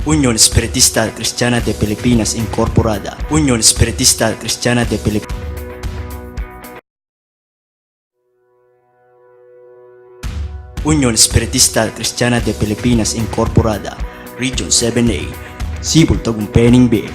Unión Espiritista Cristiana de Filipinas Incorporada. Unión Espiritista Cristiana de Filipinas. Unión Espiritista Cristiana de Filipinas Incorporada. Region 7A. Sibol Tagumpaning Bay.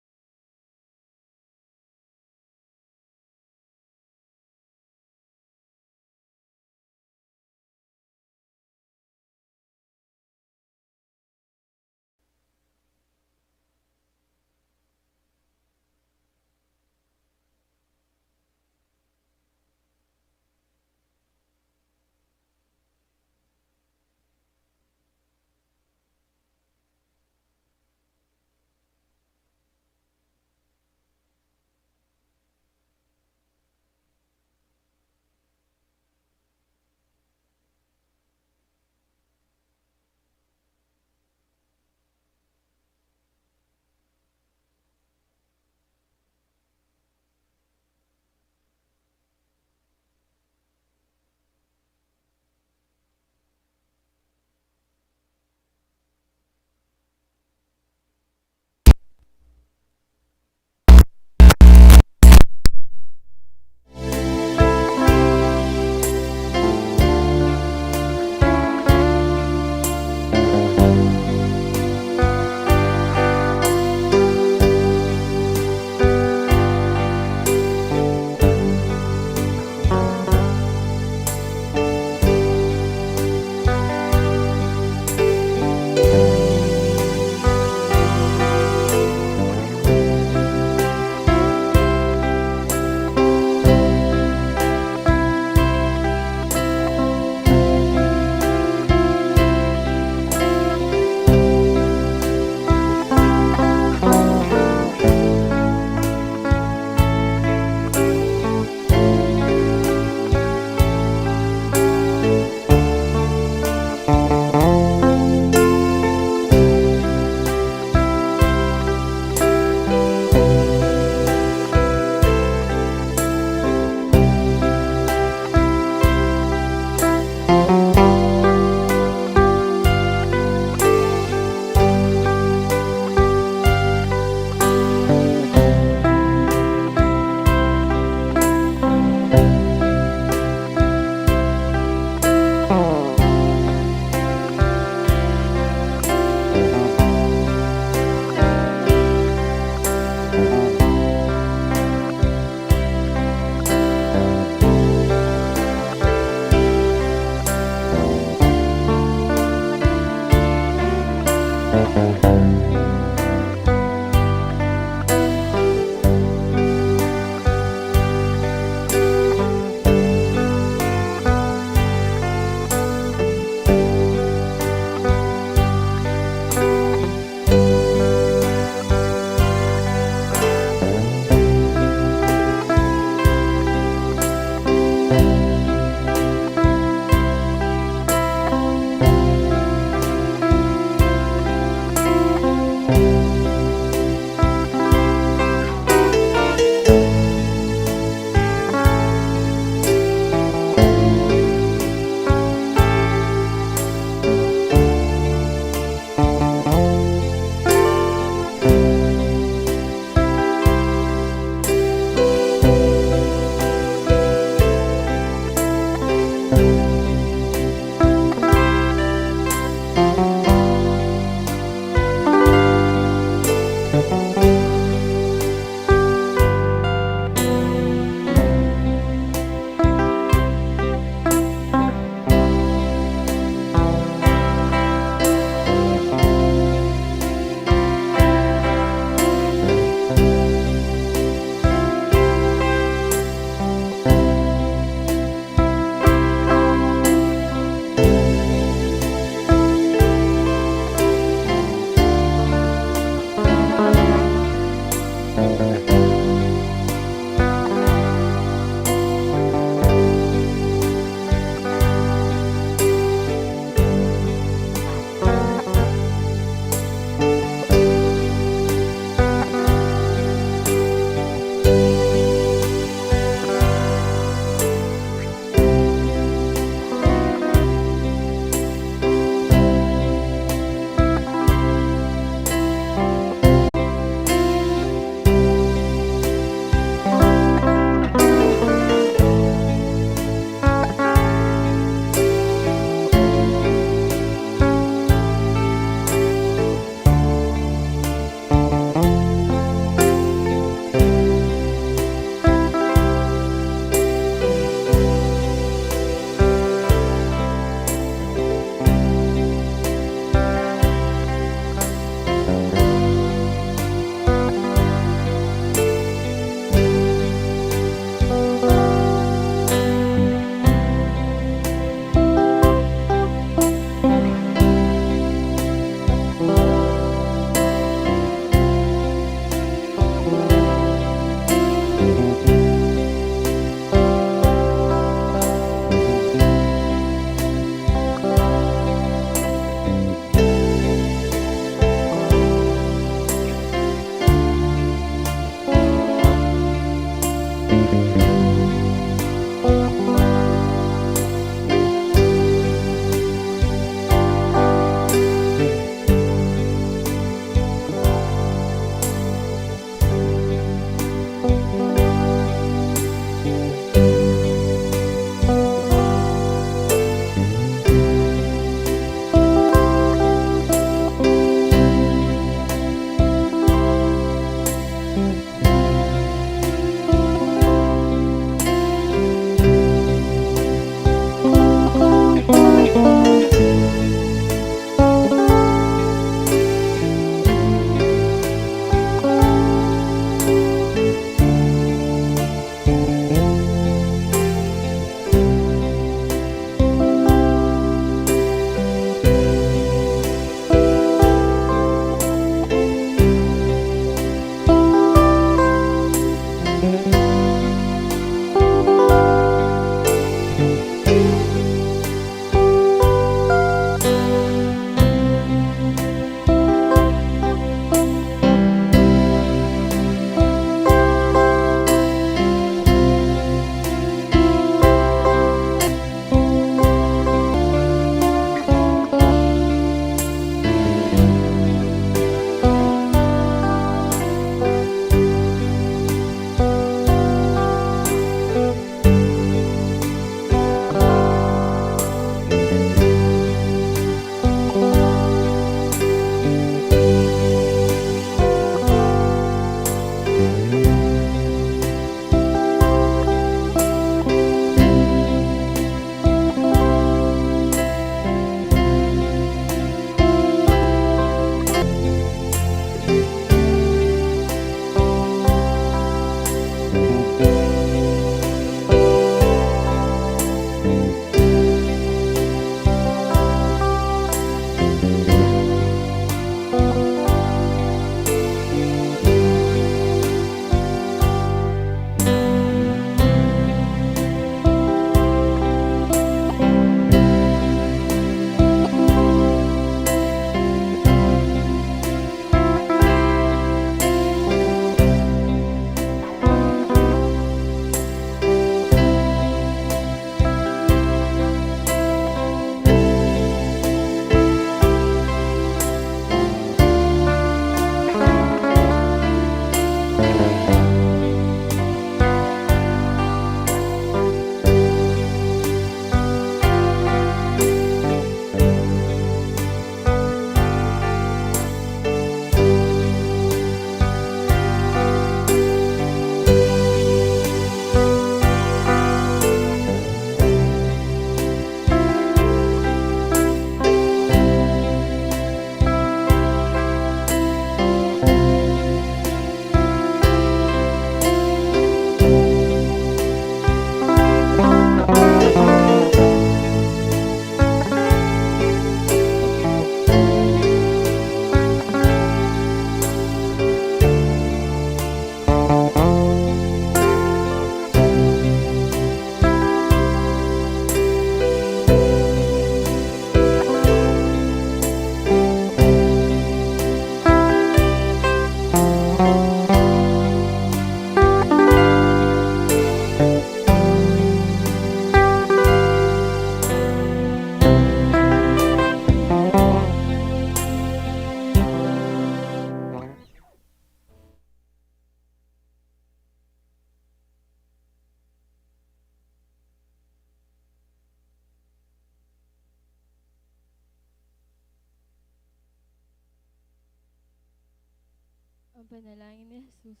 Ang panalangin ni Jesus.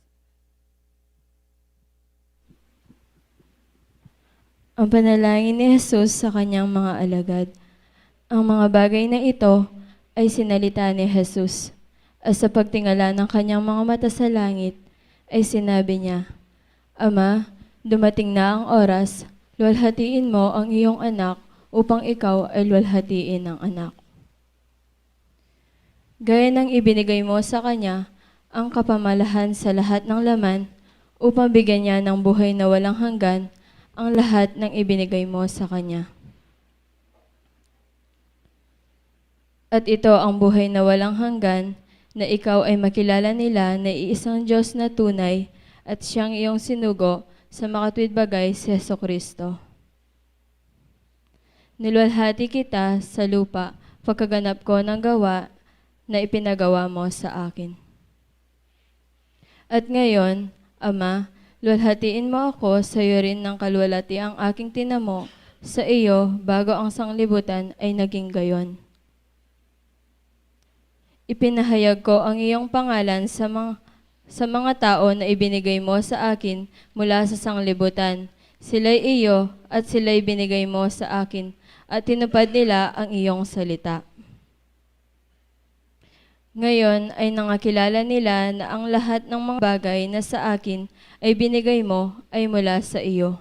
Ang panalangin ni Jesus sa kanyang mga alagad. Ang mga bagay na ito ay sinalita ni Jesus. At sa pagtingala ng kanyang mga mata sa langit, ay sinabi niya, Ama, dumating na ang oras, luwalhatiin mo ang iyong anak upang ikaw ay luwalhatiin ng anak. Gaya ng ibinigay mo sa kanya ang kapamalahan sa lahat ng laman upang bigyan niya ng buhay na walang hanggan ang lahat ng ibinigay mo sa kanya. At ito ang buhay na walang hanggan, na ikaw ay makilala nila na iisang Diyos na tunay at siyang iyong sinugo sa makatwid bagay si Jesucristo. Niluwalhati kita sa lupa pagkaganap ko ng gawa na ipinagawa mo sa akin. At ngayon, Ama, luwalhatiin mo ako sa iyo rin ng kaluwalhati ang aking tinamo sa iyo bago ang sanglibutan ay naging gayon. Ipinahayag ko ang iyong pangalan sa mga tao na ibinigay mo sa akin mula sa sanglibutan. Sila'y iyo at sila'y binigay mo sa akin at tinupad nila ang iyong salita. Ngayon ay nangakilala nila na ang lahat ng mga bagay na sa akin ay binigay mo ay mula sa iyo.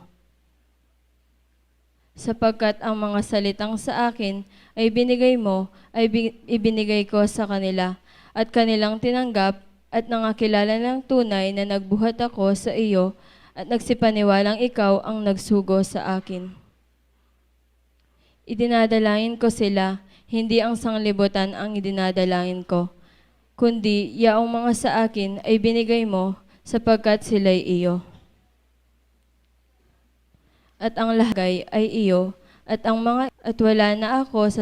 Sapagkat ang mga salitang sa akin ay binigay mo ay ibinigay ko sa kanila at kanilang tinanggap at nangakilala ng tunay na nagbuhat ako sa iyo at nagsipaniwalang ikaw ang nagsugo sa akin. Idinadalangin ko sila, hindi ang sanglibutan ang idinadalangin ko, kundi yaong mga sa akin ay binigay mo sapagkat sila'y iyo. At ang lahagay ay iyo, at wala na ako sa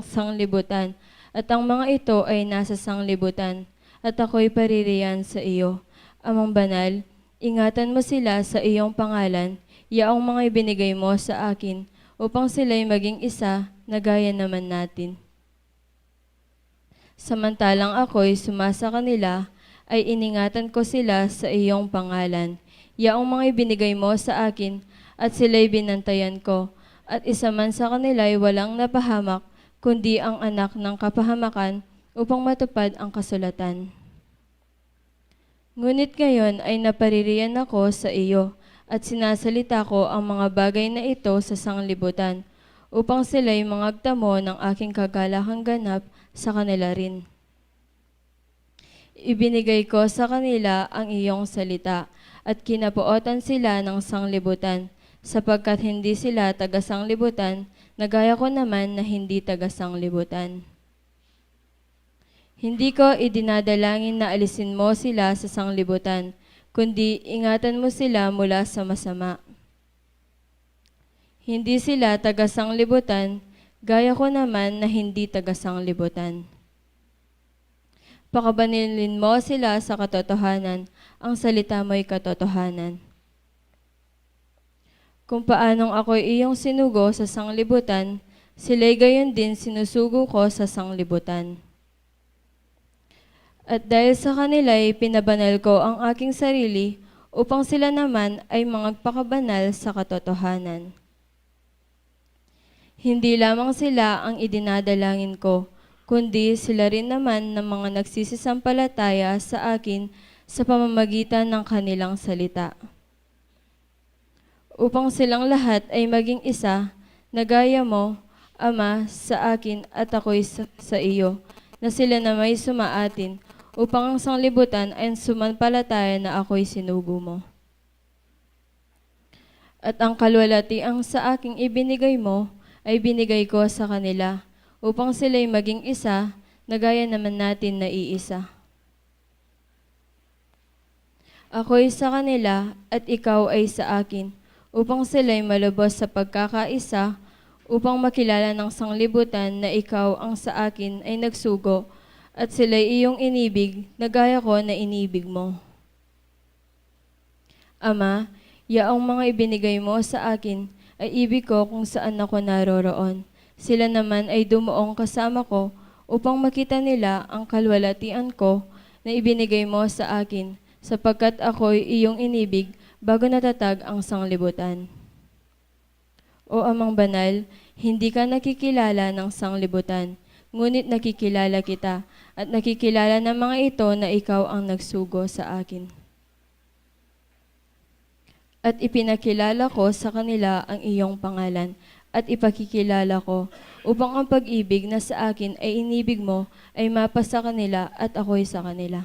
sanglibutan, at ang mga ito ay nasa sanglibutan, at ako'y paririyan sa iyo. Amang banal, ingatan mo sila sa iyong pangalan, yaong mga ibinigay mo sa akin, upang sila'y maging isa na gaya naman natin. Samantalang ako'y sumasa kanila, ay iningatan ko sila sa iyong pangalan, yaong mga ibinigay mo sa akin, at sila'y binantayan ko, at isa man sa kanila'y walang napahamak, kundi ang anak ng kapahamakan upang matupad ang kasulatan. Ngunit ngayon ay napaririyan ako sa iyo, at sinasalita ko ang mga bagay na ito sa sanglibutan, upang sila'y mangagtamo ng aking kagalakang ganap sa kanila rin. Ibinigay ko sa kanila ang iyong salita, at kinapuotan sila ng sanglibutan, sapagkat hindi sila taga-sanglibutan, na gaya ko naman na hindi taga-sanglibutan. Hindi ko idinadalangin na alisin mo sila sa sanglibutan, kundi ingatan mo sila mula sa masama. Hindi sila taga-sanglibutan, gaya ko naman na hindi taga-sanglibutan. Pakabanilin mo sila sa katotohanan. Ang salita mo'y katotohanan. Kung paanong ako'y iyong sinugo sa sanglibutan, sila'y gayon din sinusugo ko sa sanglibutan. At dahil sa kanila'y pinabanal ko ang aking sarili, upang sila naman ay magpakabanal sa katotohanan. Hindi lamang sila ang idinadalangin ko, kundi sila rin naman ng mga nagsisisampalataya sa akin sa pamamagitan ng kanilang salita. Upang silang lahat ay maging isa, na gaya mo, Ama, sa akin at ako'y sa iyo, na sila na may sumaatin, upang ang sanglibutan ay sumampalataya na ako'y sinugo mo. At ang kalwalatiang sa aking ibinigay mo, ay binigay ko sa kanila, upang sila'y maging isa, na gaya naman natin na iisa. Ako'y sa kanila, at ikaw ay sa akin, upang sila'y malubos sa pagkakaisa, upang makilala ng sanglibutan na ikaw ang sa akin ay nagsugo, at sila'y iyong inibig, na gaya ko na inibig mo. Ama, yaong mga ibinigay mo sa akin, ay ibig ko kung saan ako naroroon. Sila naman ay dumuong kasama ko, upang makita nila ang kalwalatian ko na ibinigay mo sa akin, sapagkat ako'y iyong inibig bago natatag ang sanglibutan. O Amang Banal, hindi ka nakikilala ng sanglibutan, ngunit nakikilala kita, at nakikilala ng mga ito na ikaw ang nagsugo sa akin. At ipinakilala ko sa kanila ang iyong pangalan, at ipakikilala ko, upang ang pag-ibig na sa akin ay inibig mo ay mapa sa kanila at ako'y sa kanila.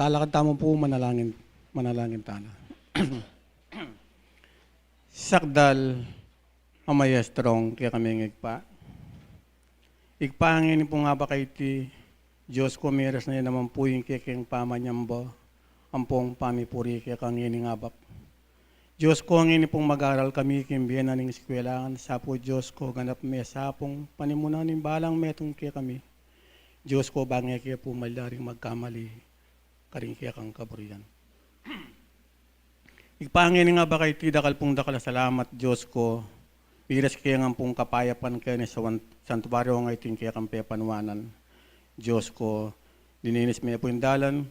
Talakad tamo po manalangin tana. Sakdal amayestrong kaya kami igpa. Igpahangin po nga ba kay ti Diyos ko miras na yan naman po yung kikeng pamanyamba. Ampong pamipuri kaya kangini nga bak. Diyos ko ang ini pong mag-aral kami kimbiyan na ning eskwelahan. Sa po Diyos ko ganap may sapong panimunan ng balang metong kaya kami. Diyos ko bangay kaya po malaring magkamali, karing kaya kang kaburian. Igpangin nga ba kay ti dakal pong dakal salamat Diyos ko, piras kaya nga pong kapayapan kaya ni sa santuario nga iting kaya kang pepanwanan. Diyos ko, dininis may po yung dalan,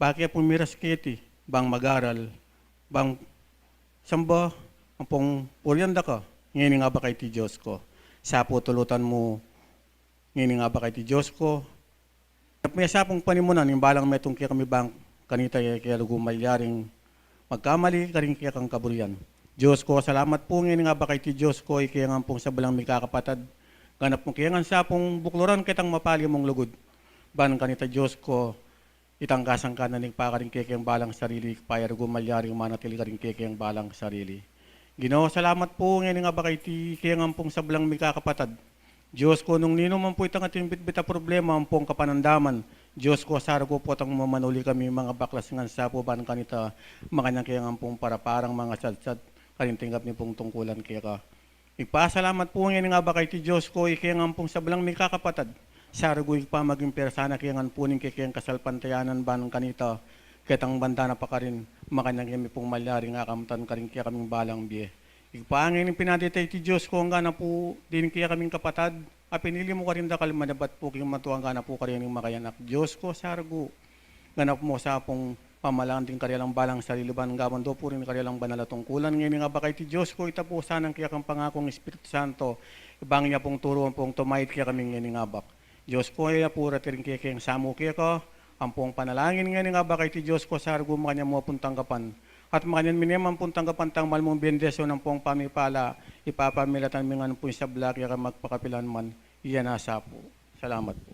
bakit po miras kaya ti, bang mag-aral, bang samba, ang pong puryanda ka, ngayon nga ba kay ti Diyos ko, sa po tulutan mo, ngayon nga ba kay ti Diyos ko? May sapong panimunan, yung balang metong kaya kami bang kanita kaya lugumalyaring magkamali, karing kaya kang kaburian. Diyos ko, salamat po ngayon nga ba kay ti Diyos ko, kaya nga pong sa balang may kakapatad. Ganap mo kaya nga sapong bukluran kitang mapali mong lugod. Banang kanita Diyos ko, itangkasang ka na nagpakaring kaya kayang balang sarili, paya lugumalyaring manatili karing kaya kayang balang sarili. Ginoo, salamat po ngayon nga ba kay ti kaya nga pong sa balang may kakapatad. Diyos ko, nung nino man po itang ating bitbita problema, ang pong kapanandaman. Diyos ko, sarago po itang mamanuli kami mga baklas nga sa po ban kanita, makanyang kaya nga pong para-parang mga sad-sad, kanintinggap ni pong tungkulan kaya ka. Ipasalamat po ngayon nga ba kay ti Diyos ko, kaya nga pong sa balang may kakapatad. Sarago pa maging persana kaya nga puning kaya kasalpantayanan ban kanita, kaya tang banda na pa ka rin, makanyang kami pong malyaring akamtan ka rin kaya kaming balang biye. Igpangin yung pinaditay ti Diyos ko hanggang na po din kaya kaming kapatad. Pinili mo ka rin dakal manabat po kayong matuang hanggang na po ka rin yung makayanak. Diyos ko, sargo. Ganap mo sa pong pamalaan din karyalang balang sariliban. Gawan do po rin karyalang banalatong kulan. Ngayon nga ba kay ti Diyos ko, ita po sanang kaya kang pangakong Espiritu Santo. Ibang niya pong turuan pong tumayit kaya kaming ngayon nga bak. Diyos ko, ay apura tiring kaya kayang samu kaya ka. Ang pong panalangin ngayon nga ba kay ti Diyos ko, sargo mo kanya mo puntang kapan. At makanyan minimum pong tanggapang tangmal mong bendesyo ng pong pamipala, ipapamilatan mo nga po sa black, yaka magpakapilan man, iyan nasa po. Salamat po.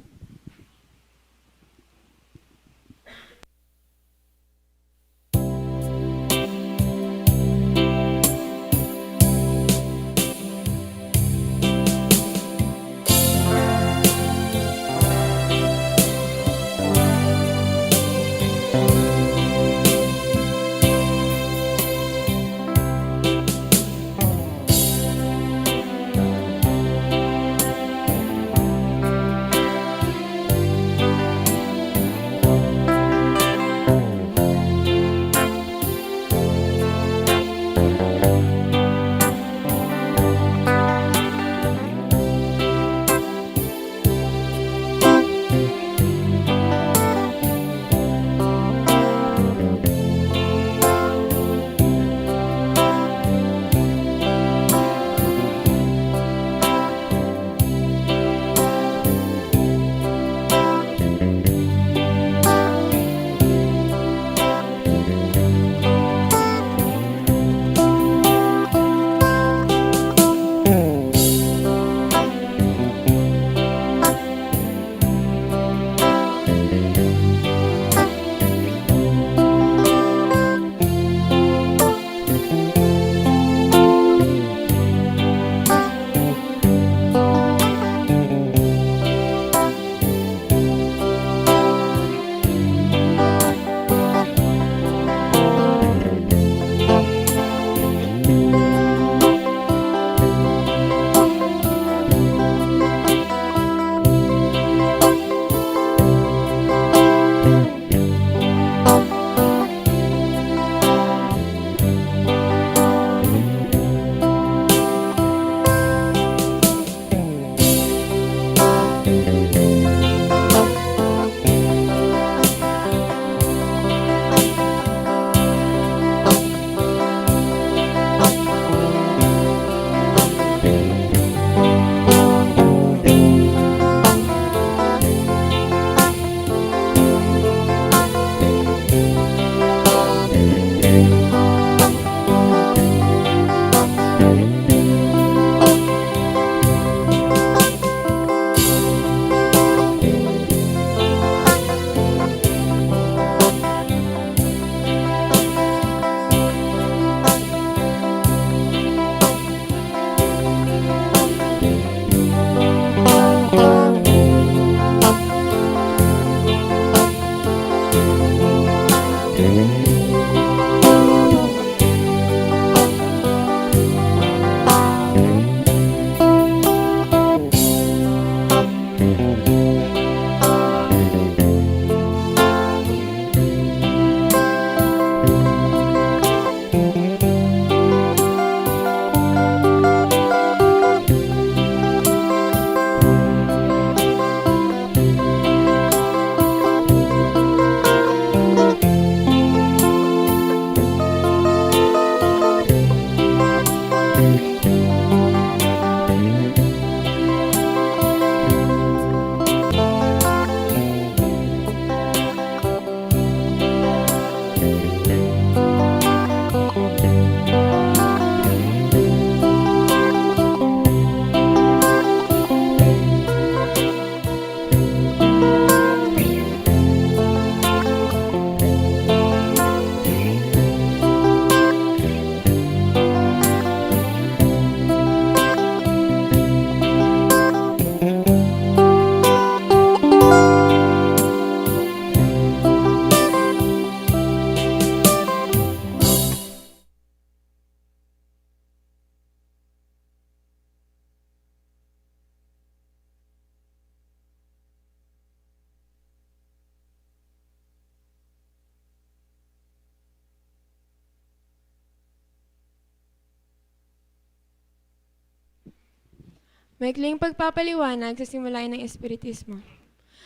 Maikling pagpapaliwanag sa simulain ng Espiritismo.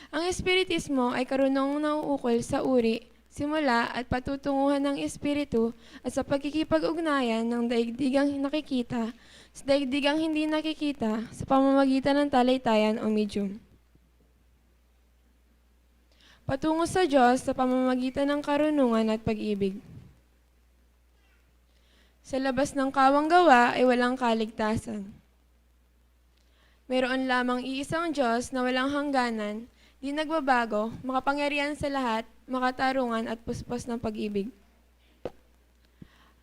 Ang Espiritismo ay karunong nauukol sa uri, simula at patutunguhan ng Espiritu at sa pagkikipag-ugnayan ng daigdigang nakikita sa daigdigang hindi nakikita sa pamamagitan ng talaytayan o medium. Patungo sa Diyos sa pamamagitan ng karunungan at pag-ibig. Sa labas ng kawang gawa ay walang kaligtasan. Mayroon lamang iisang Diyos na walang hangganan, di nagbabago, makapangyarihan sa lahat, makatarungan at puspos ng pag-ibig.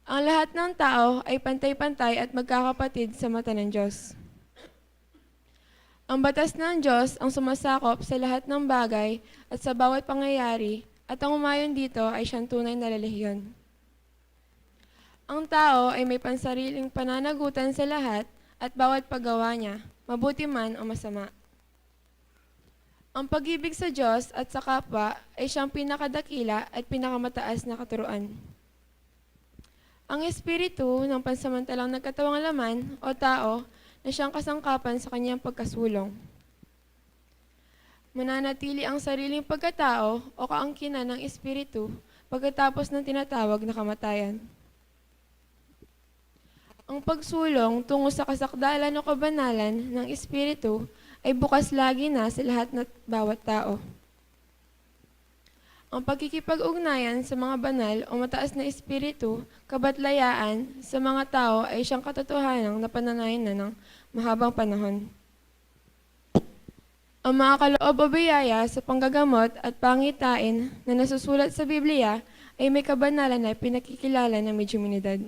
Ang lahat ng tao ay pantay-pantay at magkakapatid sa mata ng Diyos. Ang batas ng Diyos ang sumasakop sa lahat ng bagay at sa bawat pangyayari, at ang umayon dito ay siyang tunay na relihiyon. Ang tao ay may pansariling pananagutan sa lahat at bawat paggawa niya, mabuti man o masama. Ang pag-ibig sa Diyos at sa kapwa ay siyang pinakadakila at pinakamataas na katuruan. Ang espiritu ng pansamantalang nagkatawang laman o tao na siyang kasangkapan sa kanyang pagkasulong. Mananatili ang sariling pagkatao o kaangkinan ng espiritu pagkatapos ng tinatawag na kamatayan. Ang pagsulong tungo sa kasakdalan o kabanalan ng espiritu ay bukas lagi na sa lahat ng bawat tao. Ang pagkikipag-ugnayan sa mga banal o mataas na espiritu, kabatlayaan sa mga tao ay siyang katotohanang napananayan na ng mahabang panahon. Ang mga kaloob o biyaya sa panggagamot at pangitain na nasusulat sa Biblia ay may kabanalan na pinakikilala ng mediuminidad.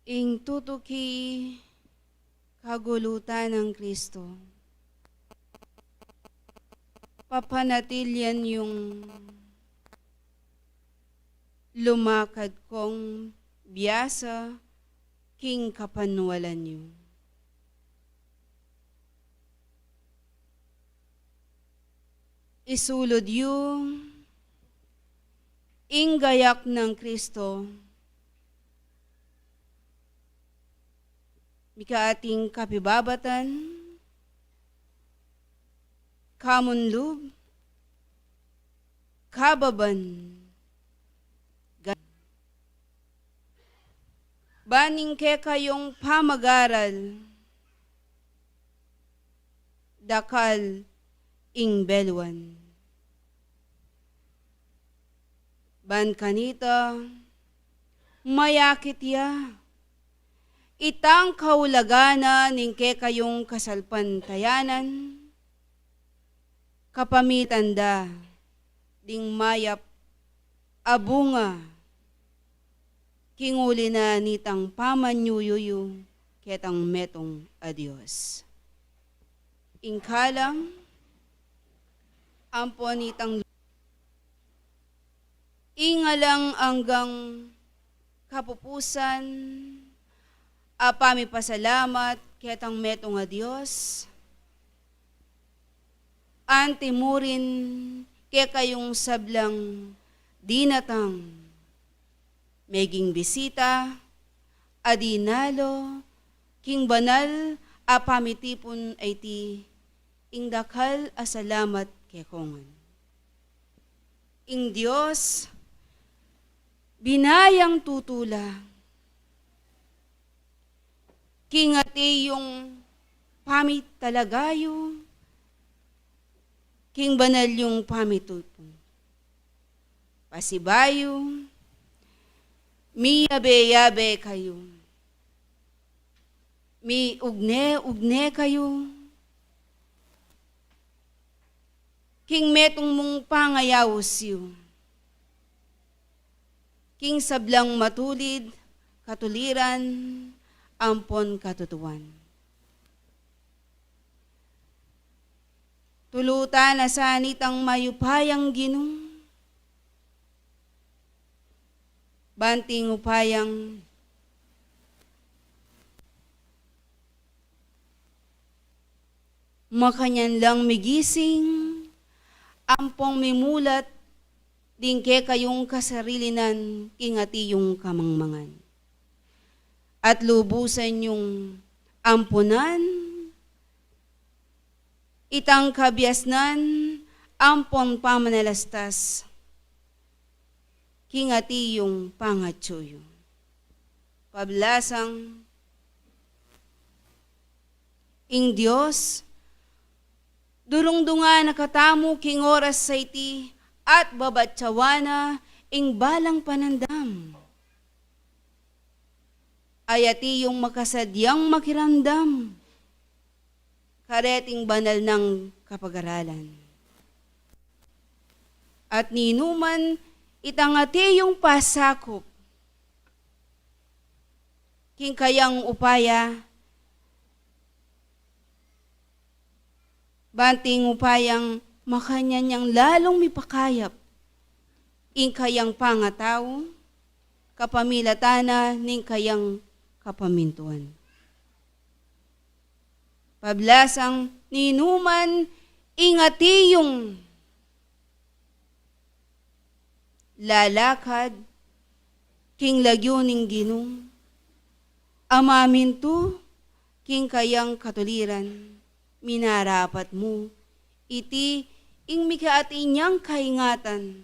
ing tutuki kagulutan ng Kristo. Papanatilyan yung lumakad kong biyasa king kapanwalan niyo. Isulod yung inggayak ng Kristo, mikaating kapibabatan, kamunlub, kababan, baning ke kayong pamagaral, dakal ing belwan. Ban kanita, mayakit ya, itang kaulagana ning ke kayong kasalpantayanan, kapamitanda, ding mayap, abunga, kinguli na nitang pamanyuyuyu, ketang metong adios. Ingkalang, ampo nitang ingalang hanggang kapupusan, apami pasalamat, ketang metong adios, antimurin, ke kayong sablang dinatang, meging bisita, adinalo, king banal, apamitipon ay ti, ing dakal asalamat ke kongan. Ing Diyos, binayang tutula, king ati yung pamit talagayo, king banal yung pamitupon. Pasibayo, miyabe-yabe kayo. Mi ugne kayo. King metong mong pangayawos yu. King sablang matulid, katuliran, ampon katutuan. Tulutan na sanitang mayupayang ginong, banting upayang makanyan lang migising, ampong mimulat, dingke kayong kasarilinan, ingati yung kamangmangan. At lubusan yung ampunan, itang kabiasnan, ampon pamanalastas, kingati yung pangatsuyo. Pablasang, ing Diyos, durong-dunga nakatamu king oras sa iti, at babatsawana ing balang panandam. Ayati yung makasadyang makiramdam, kareting banal ng kapag-aralan. At ninuman, itangati yung pasakop, king kayang upaya, banting upayang makanyanyang lalong mipakayap, ing kayang pangataw, kapamilatana ning kayang kapamintuan. Pablasang ninuman, ingati yung lalakad, king lagyo ning ginong, amaminto, king kayang katuliran, minarapat mo, iti ing mikaati niyang kaingatan,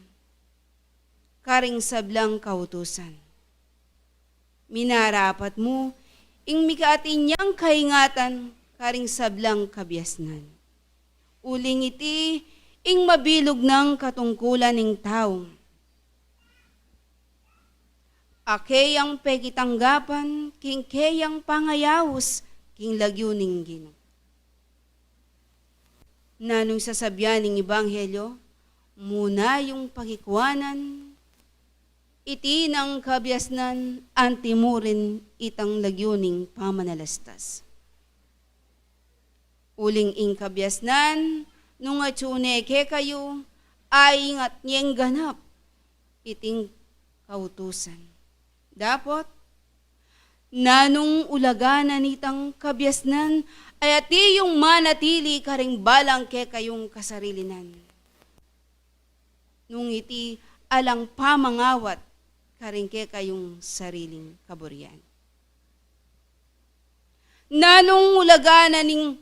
karing sablang kautusan. Minarapat mo, ing mikaati niyang kaingatan, karing sablang kabiasnan. Uling iti, ing mabilog ng katungkulan ng tao. Akeyang pegitanggapan, king keyang pangayawos, king lagyo ning Ginoo. Nanong sasabyan ng Ebanghelyo, muna yung pagikwanan, iti ng kabiasnan antimurin itang lagyuning pamanalastas. Uling ing kabiasnan, nung atsune ke kayo, ay ingat niyeng ganap iting kautusan. Dapat, nanong ulaganan itang kabiasnan, ay ati yung manatili karing balang ke kayong kasarilinan. Nung iti alang pamangawat karing ke kayong sariling kaburian. Nanong ulaganan ning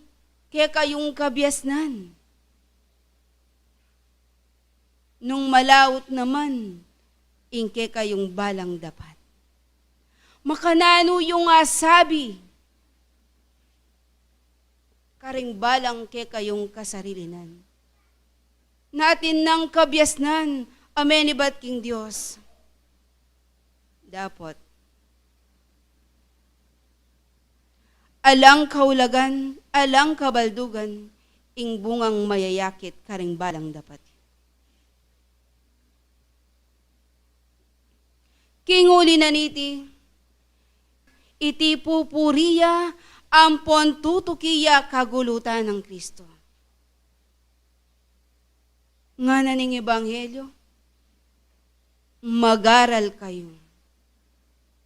ke kayong kabiasnan. Nung malawot naman, ingke kayong balang dapat. Makanano yung asabi, karing balang ke kayong kasarilinan. Natin ng kabiasnan, amen ibat king Diyos. Dapat, alang kaulagan, alang kabaldugan, ing bungang mayayakit karing balang dapat. Kinguli na niti, iti pupuriya, ampon tutukiya kagulutan ng Kristo. Nga naning ebanghelyo, magaral kayo,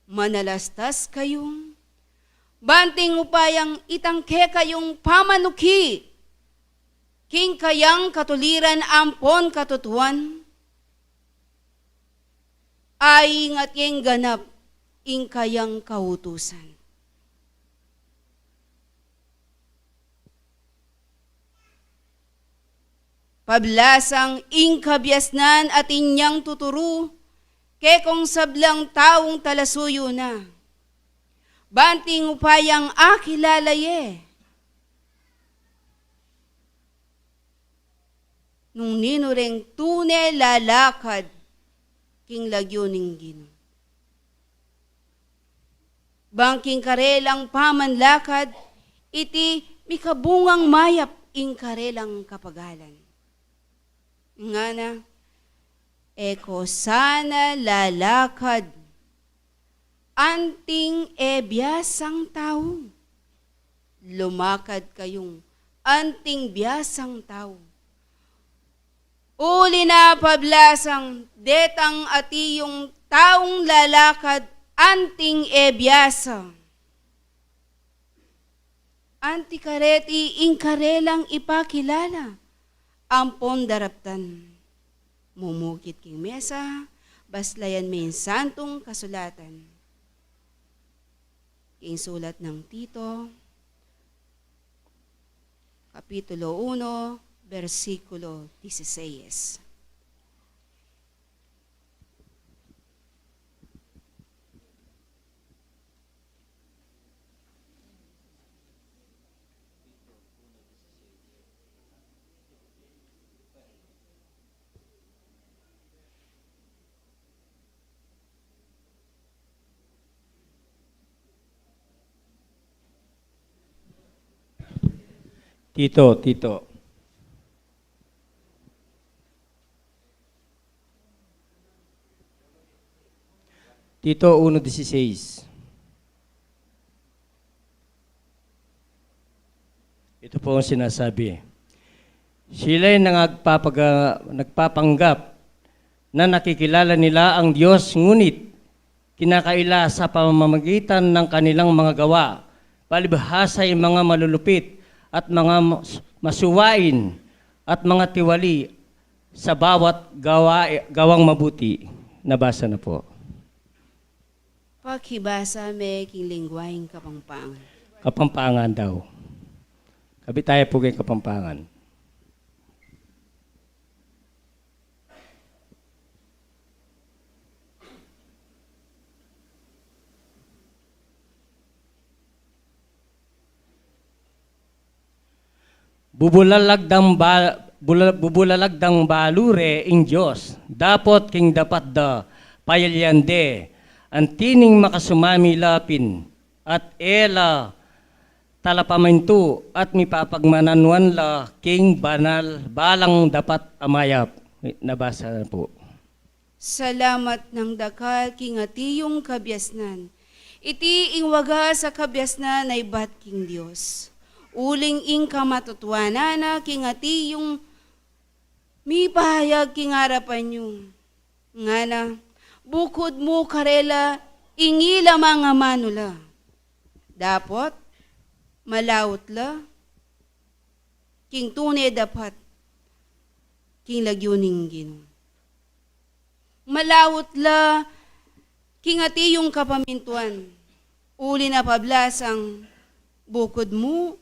manalastas kayong, banting upayang itangke kayong pamanuki, king kayang katuliran ampon katutuan, ay ingat yung ganap ing kayang kautusan. Pablasang ing kabiasnan at inyang tuturo, ke kung sablang taong talasuyo na, banting upayang akilalaye, nung ninureng tune lalakad, king lagyuning Gino. Bangking karelang pamanlakad, iti mikabungang mayap ing karelang kapagalan. Nga na, eko sana lalakad, anting biyasang tao. Lumakad kayong anting biyasang tao. Uli na pablasang detang ati yung taong lalakad anting biyasa. Anti kareti ing karelang ipakilala. Ampon daraptan. Mumukit king mesa, baslayan may santong kasulatan. King sulat ng Tito, Kapitulo 1, versikulo 16. Tito. Tito 1:16. Ito po ang sinasabi. Sila'y nagpapanggap na nakikilala nila ang Diyos, ngunit kinakaila sa pamamagitan ng kanilang mga gawa, palibhasa ay mga malulupit at mga masuwain at mga tiwali sa bawat gawang mabuti. Nabasa na po. Pakibasa may king lingwaing kapampangan. Kapampangan daw. Kabitaya po kay Kapampangan. Bubulalagdang balure ing Diyos, dapot king dapat da payalyande, ang tining makasumami lapin, at ela talapamintu at mipapagmananwan la king banal balang dapat amayap. Nabasa na po. Salamat ng dakal kingati yung kabyasnan. Iti ingwaga sa kabyasnan ay bat king Dios. Uling ing kamatutwanana kingati yung mi pahayag kingarapan yung. Ngana, bukod mo karela ingila mga manula. Dapat malawot la king tunay dapat king lagyuning Ginoo. Malawot la kingati yung kapamintuan. Uli na pablasang bukod mo,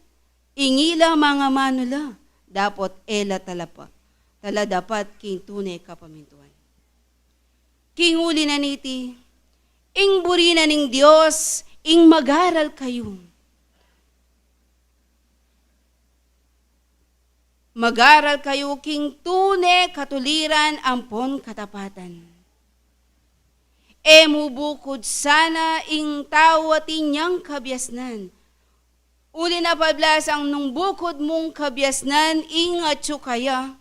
ingila mga manula, dapat ela talapa. Tala dapat king tunay kapamintuan. King uli na niti, ing buri na ning Diyos, ing magaral kayo. Magaral kayo king tunay katuliran ampon katapatan. Mubukod sana ing tawatin niyang kabyasnan. Uli na pablasang nung bukod mong kabyasnan ing atsukaya.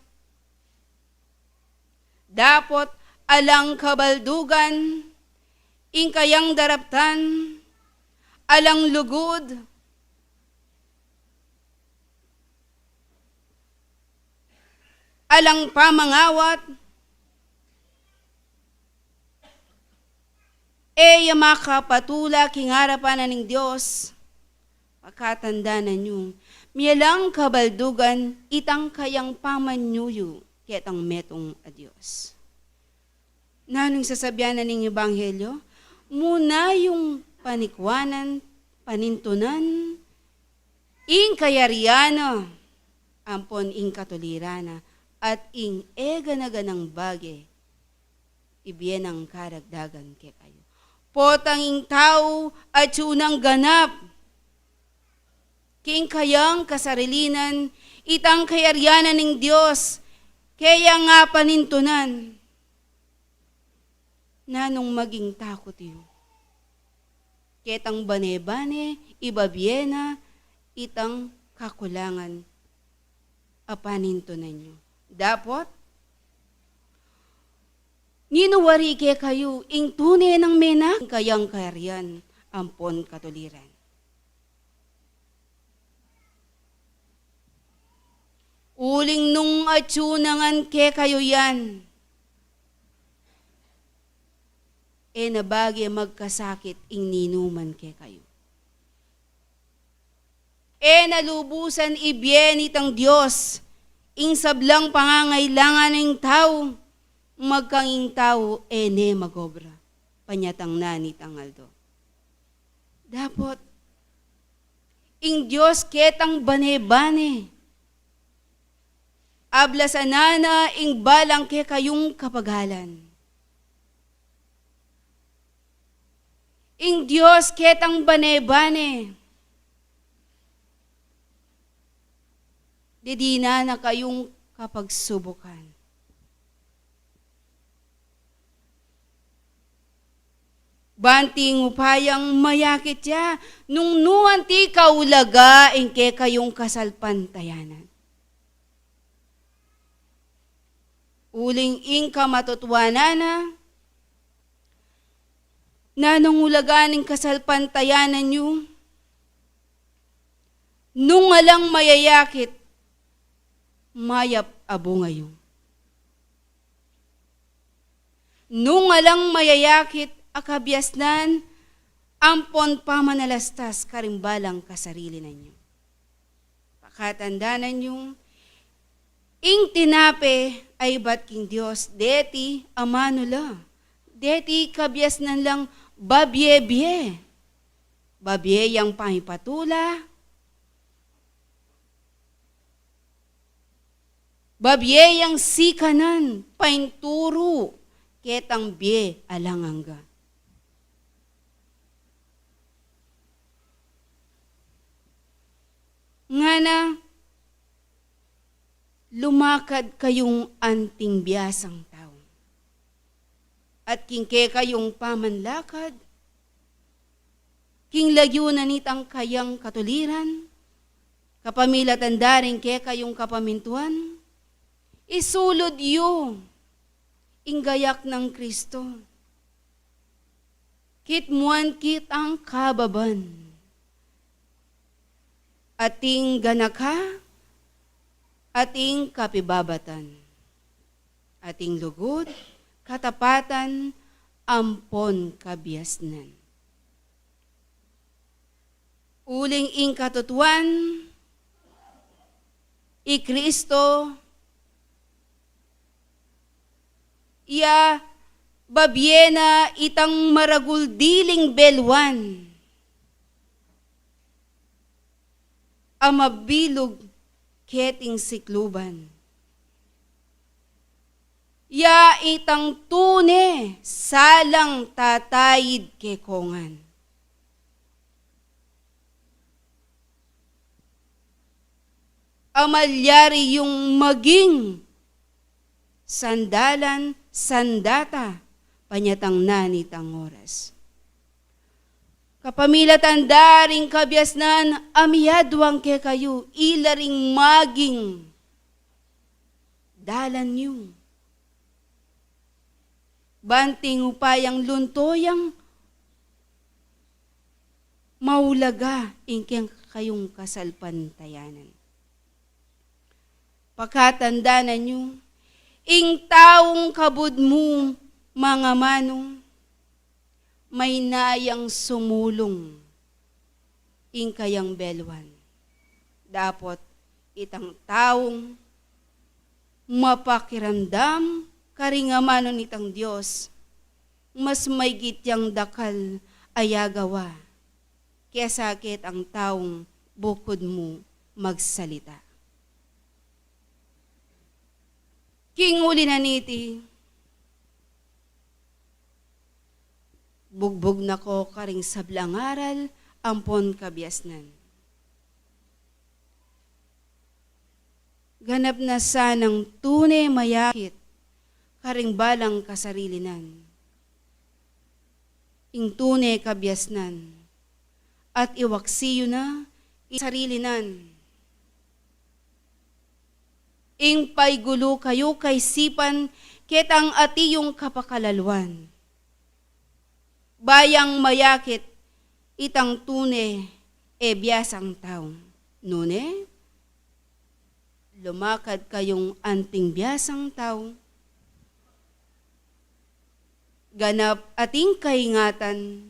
Dapat alang kabaldugan, ing kayang daraptan, alang lugod, alang pamangawat, makapatula kingarapan na ning Diyos, makatanda na nyo, miyalang kabaldugan, itang kayang pamanyuyo, ketang metong a Diyos. Nanong sasabihan na ning Ebanghelyo, muna yung panikwanan, panintunan, ing kayariana, ampon ing katulirana, at ing eganaganang bagay, ibiyen ang karagdagan ke kayo. Potanging tao at unang ganap, king kayang kasarilinan, itang kayaryanan ng Diyos, kaya nga panintunan, nanong maging takot yun. Ketang bane-bane, ibabyena, itang kakulangan, apanintunan nyo. Dapat, ninuwari ke kayo, ing tunay ng mena, kayang karyan, ampon katuliran. Uling nung atsunangan ke kayo yan, nabagi magkasakit, ing ninuman ke kayo. Nalubusan ibyen itang Diyos, ing sablang pangangailangan ng tao, magkanging tao, ne magobra. Panyatang nani tangaldo. Dapat, ing Diyos ketang bane-bane. Ablasanana ing balang ke kayong kapagalan. Ing Diyos ketang bane-bane. Didina na kayong kapagsubukan. Banting upayang mayakit ya, nung nuanti kaulaga ingke kayong kasalpantayanan. Uling ing kamatutwanana, nanong ulaga ng kasalpantayanan nyo, nung alang mayayakit, mayap abo ngayon. Nung alang mayayakit, akabyasnan, ampon pamanalastas karimbalang kasarili ninyo. Pakatandaan ninyo, ing tinape ay bat king Diyos, deti amanula, deti kabyasnan lang babye-bye. Babye yang pahipatula, babye yang sikanan, painturo, ketang bye alangangga. Ngana, lumakad kayong anting biyasang tao. At kingke kayong pamanlakad, king lagyunan itang kayang katuliran, kapamilatan daring ke kayong kapamintuan, isulod yu, inggayak ng Kristo. Kitmuan kit ang kababan. Ating ganaka, ating kapibabatan. Ating lugod, katapatan, ampon kabiasnan. Uling ing katutuan, i Kristo, iya babyena itang maraguldiling belwan, amabilog keting sikluban. Ya itang tune salang tatayid kekongan. Amalyari yung maging sandalan, sandata, panyatang nanitang oras. Kapamilatan daring kabiasnan, amiyadwang ke kayo, ilaring maging dalan yung. Banting upayang luntoyang maulaga ingkang kayong kasalpantayanan. Pagkatandanan nyo, ing taong kabud mo, mga manong, may nayang sumulong, ing kayang belwan. Dapat itang taong mapakiramdam, karingamanon nitang Diyos, mas may gityang dakal ayagawa, kaya sakit ang taong bukod mo magsalita. King uli na niti, bugbog na ko karing sablang aral, ampon kabiasnan. Ganap na sanang tunay mayakit, karing balang kasarilinan. Ing tunay kabiasnan, at iwaksiyo na sarilinan. Ing paygulo kayo kay sipan, ketang ati yung kapakalalwan. Bayang mayakit, itang tune, biyasang taong. Nune, lumakad kayong anting biyasang tao, ganap ating kaingatan,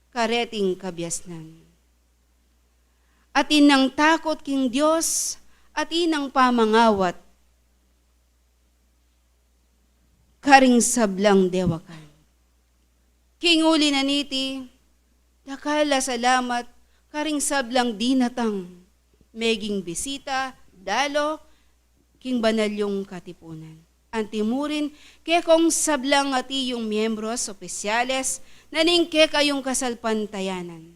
kareting kabiasnan. At inang takot king Diyos, at inang pamangawat, karing sablang dewakan. King uli na niti, dakala salamat, karing sablang dinatang, meging bisita, dalo, king banalyong katipunan. Antimurin, ke kong sablang ati yung miyembros opisyales, naningke kayong kasalpantayanan.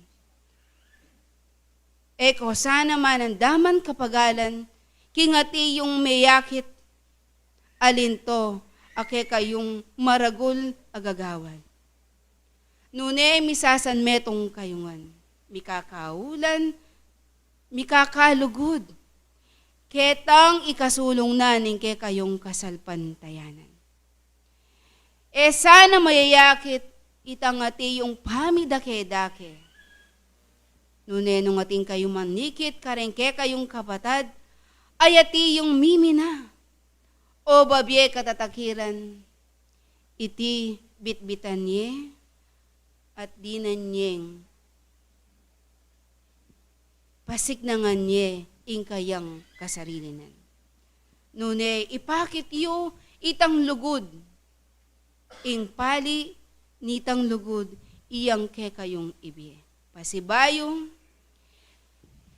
Eko sana manandaman kapagalan, kingati yung mayakit, alinto, ake kayong maragul agagawan. Nune misasan metong kayungan, mikakaulan, mikakalugod, ketang ikasulong naning ke kayong kasalpantayanan. Sana mayayakit, itangati yung pamidake-dake. Nune nung ating kayo manikit, karengke kayong kapatad, ayati yung mimina, o babye katatakiran, iti bitbitan niye, at dinan niyeng, pasiknangan niye, ing kayang kasarilinan. Nune ipakit yu, itang lugod, ing pali, nitang lugod, iyang ke kayong ibi. Pasibayong,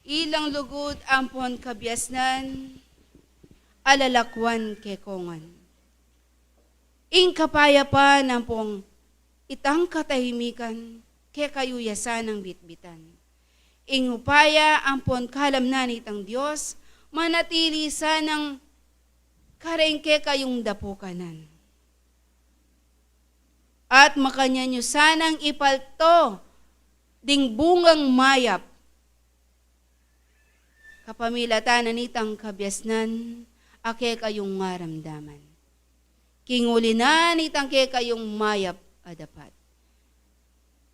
ilang lugod ampon kabiasnan, alalakwan kekongan. Ing kapayapan ampong itang katahimikan, ke kayo yasan ng bitbitan. Ing upaya ampon kalamnan itang Diyos, manatili sanang karengke kayong dapukanan. At makanya nyo sanang ipalto, ding bungang mayap, kapamilatan nitang kabiasnan, ake kayong maramdaman. kingulinan itangke kayong mayap adapat.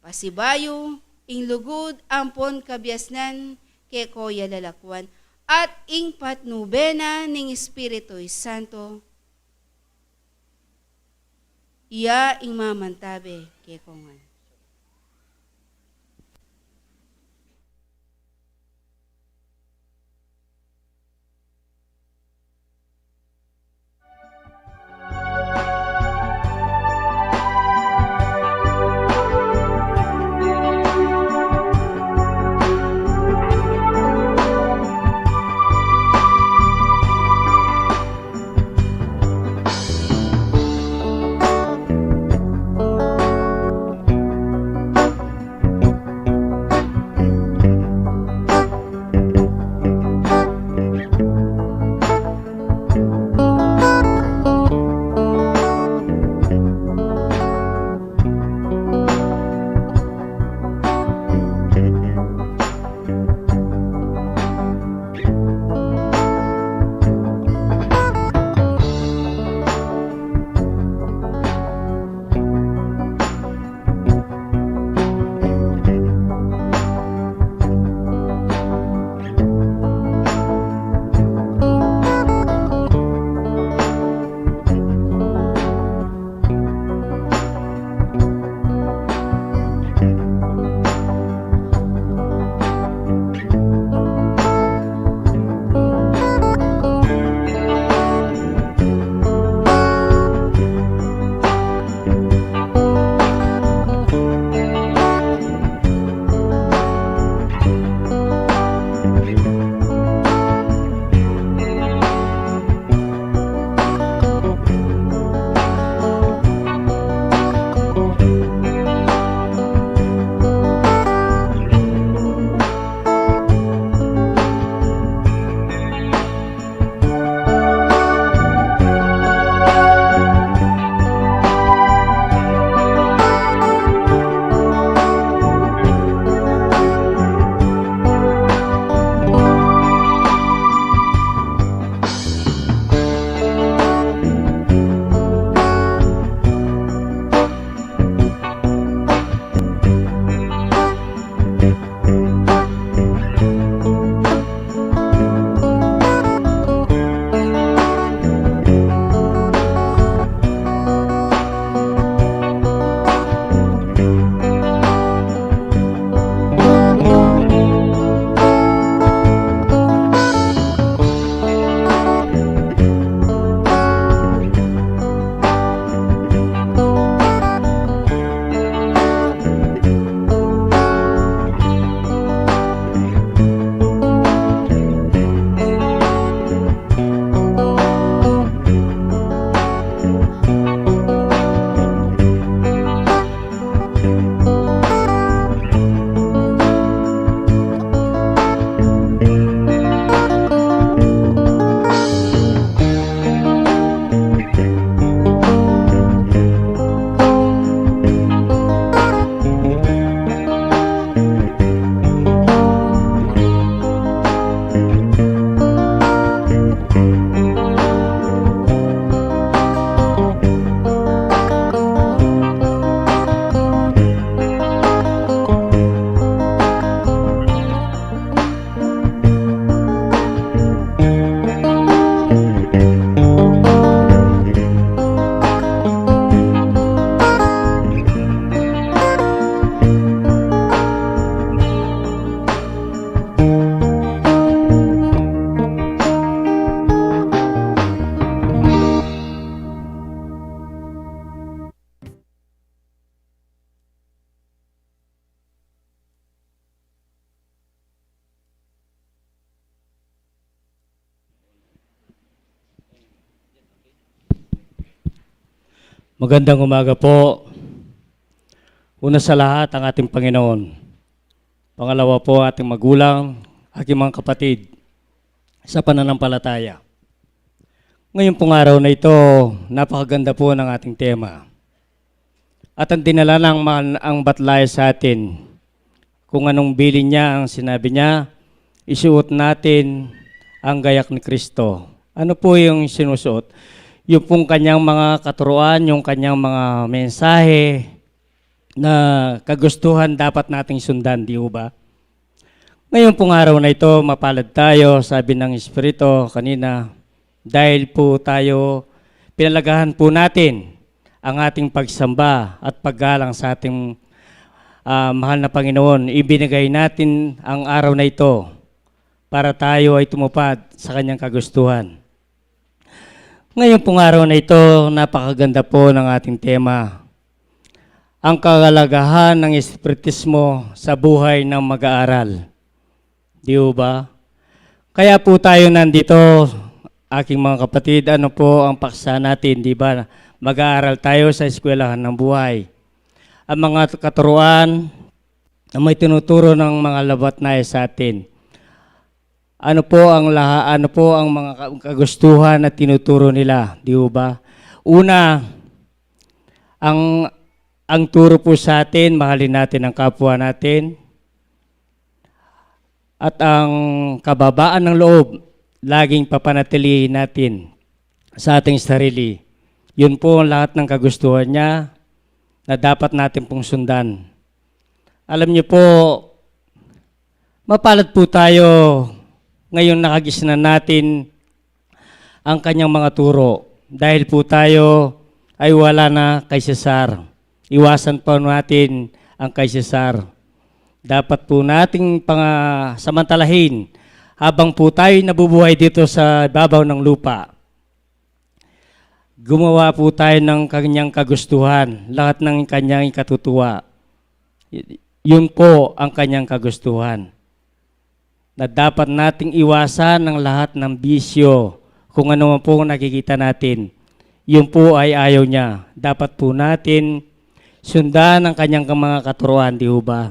Pasibayo, ing lugod ampon kabiasnan ke koya lalakwan, at ing patnubena ning Espiritu'y Santo, iya ing mamantabe ke kongan. Magandang umaga po. Una sa lahat, ang ating Panginoon. Pangalawa po, ating magulang, aking mga kapatid sa pananampalataya. Ngayon pong araw na ito, napakaganda po ng ating tema. At ang dinala ng ang batlay sa atin, kung anong bilin niya, ang sinabi niya, isuot natin ang gayak ni Kristo. Ano po yung sinusuot? yung pong kanyang mga katuruan, yung kanyang mga mensahe na kagustuhan dapat nating sundan, di ba? Ngayon pong araw na ito, mapalad tayo, sabi ng Espiritu kanina, dahil po tayo, pinalagahan po natin ang ating pagsamba at paggalang sa ating mahal na Panginoon. Ibinigay natin ang araw na ito para tayo ay tumupad sa kanyang kagustuhan. Ngayon pong araw na ito, napakaganda po ng ating tema. Ang kahalagahan ng espiritismo sa buhay ng mag-aaral. Di ba? Kaya po tayo nandito, aking mga kapatid, ano po ang paksa natin, di ba? Mag-aaral tayo sa eskwelahan ng buhay. Ang mga katuruan na may tinuturo ng mga labat na sa atin. Ano po ang mga kagustuhan na tinuturo nila, di ba? Una, ang turo po sa atin, mahalin natin ang kapwa natin. At ang kababaan ng loob, laging papanatilihin natin sa ating sarili. Yun po ang lahat ng kagustuhan niya na dapat natin pong sundan. Alam niyo po, mapalad po tayo ngayon nakagisnan natin ang kanyang mga turo. Dahil po tayo ay wala na kay Cesar. Iwasan po natin ang kay Cesar. Dapat po nating samantalahin habang po tayo nabubuhay dito sa babaw ng lupa. Gumawa po tayo ng kanyang kagustuhan, lahat ng kanyang ikatutuwa. Yun po ang kanyang kagustuhan. Na dapat nating iwasan ng lahat ng bisyo. Kung ano man po nakikita natin, yun po ay ayaw niya. Dapat po natin sundan ang kanyang mga katuruan, di ba?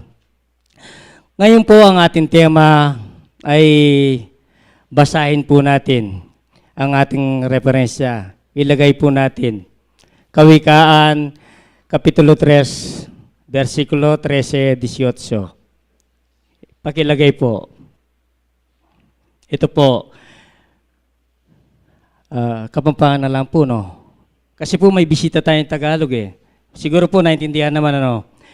Ngayon po ang ating tema ay basahin po natin ang ating referensya. Ilagay po natin. Kawikaan, Kapitulo 3, versikulo 13-18. Pakilagay po. Ito po, Kapampangan na lang po, no? Kasi po may bisita tayong Tagalog eh. Siguro po naintindihan naman,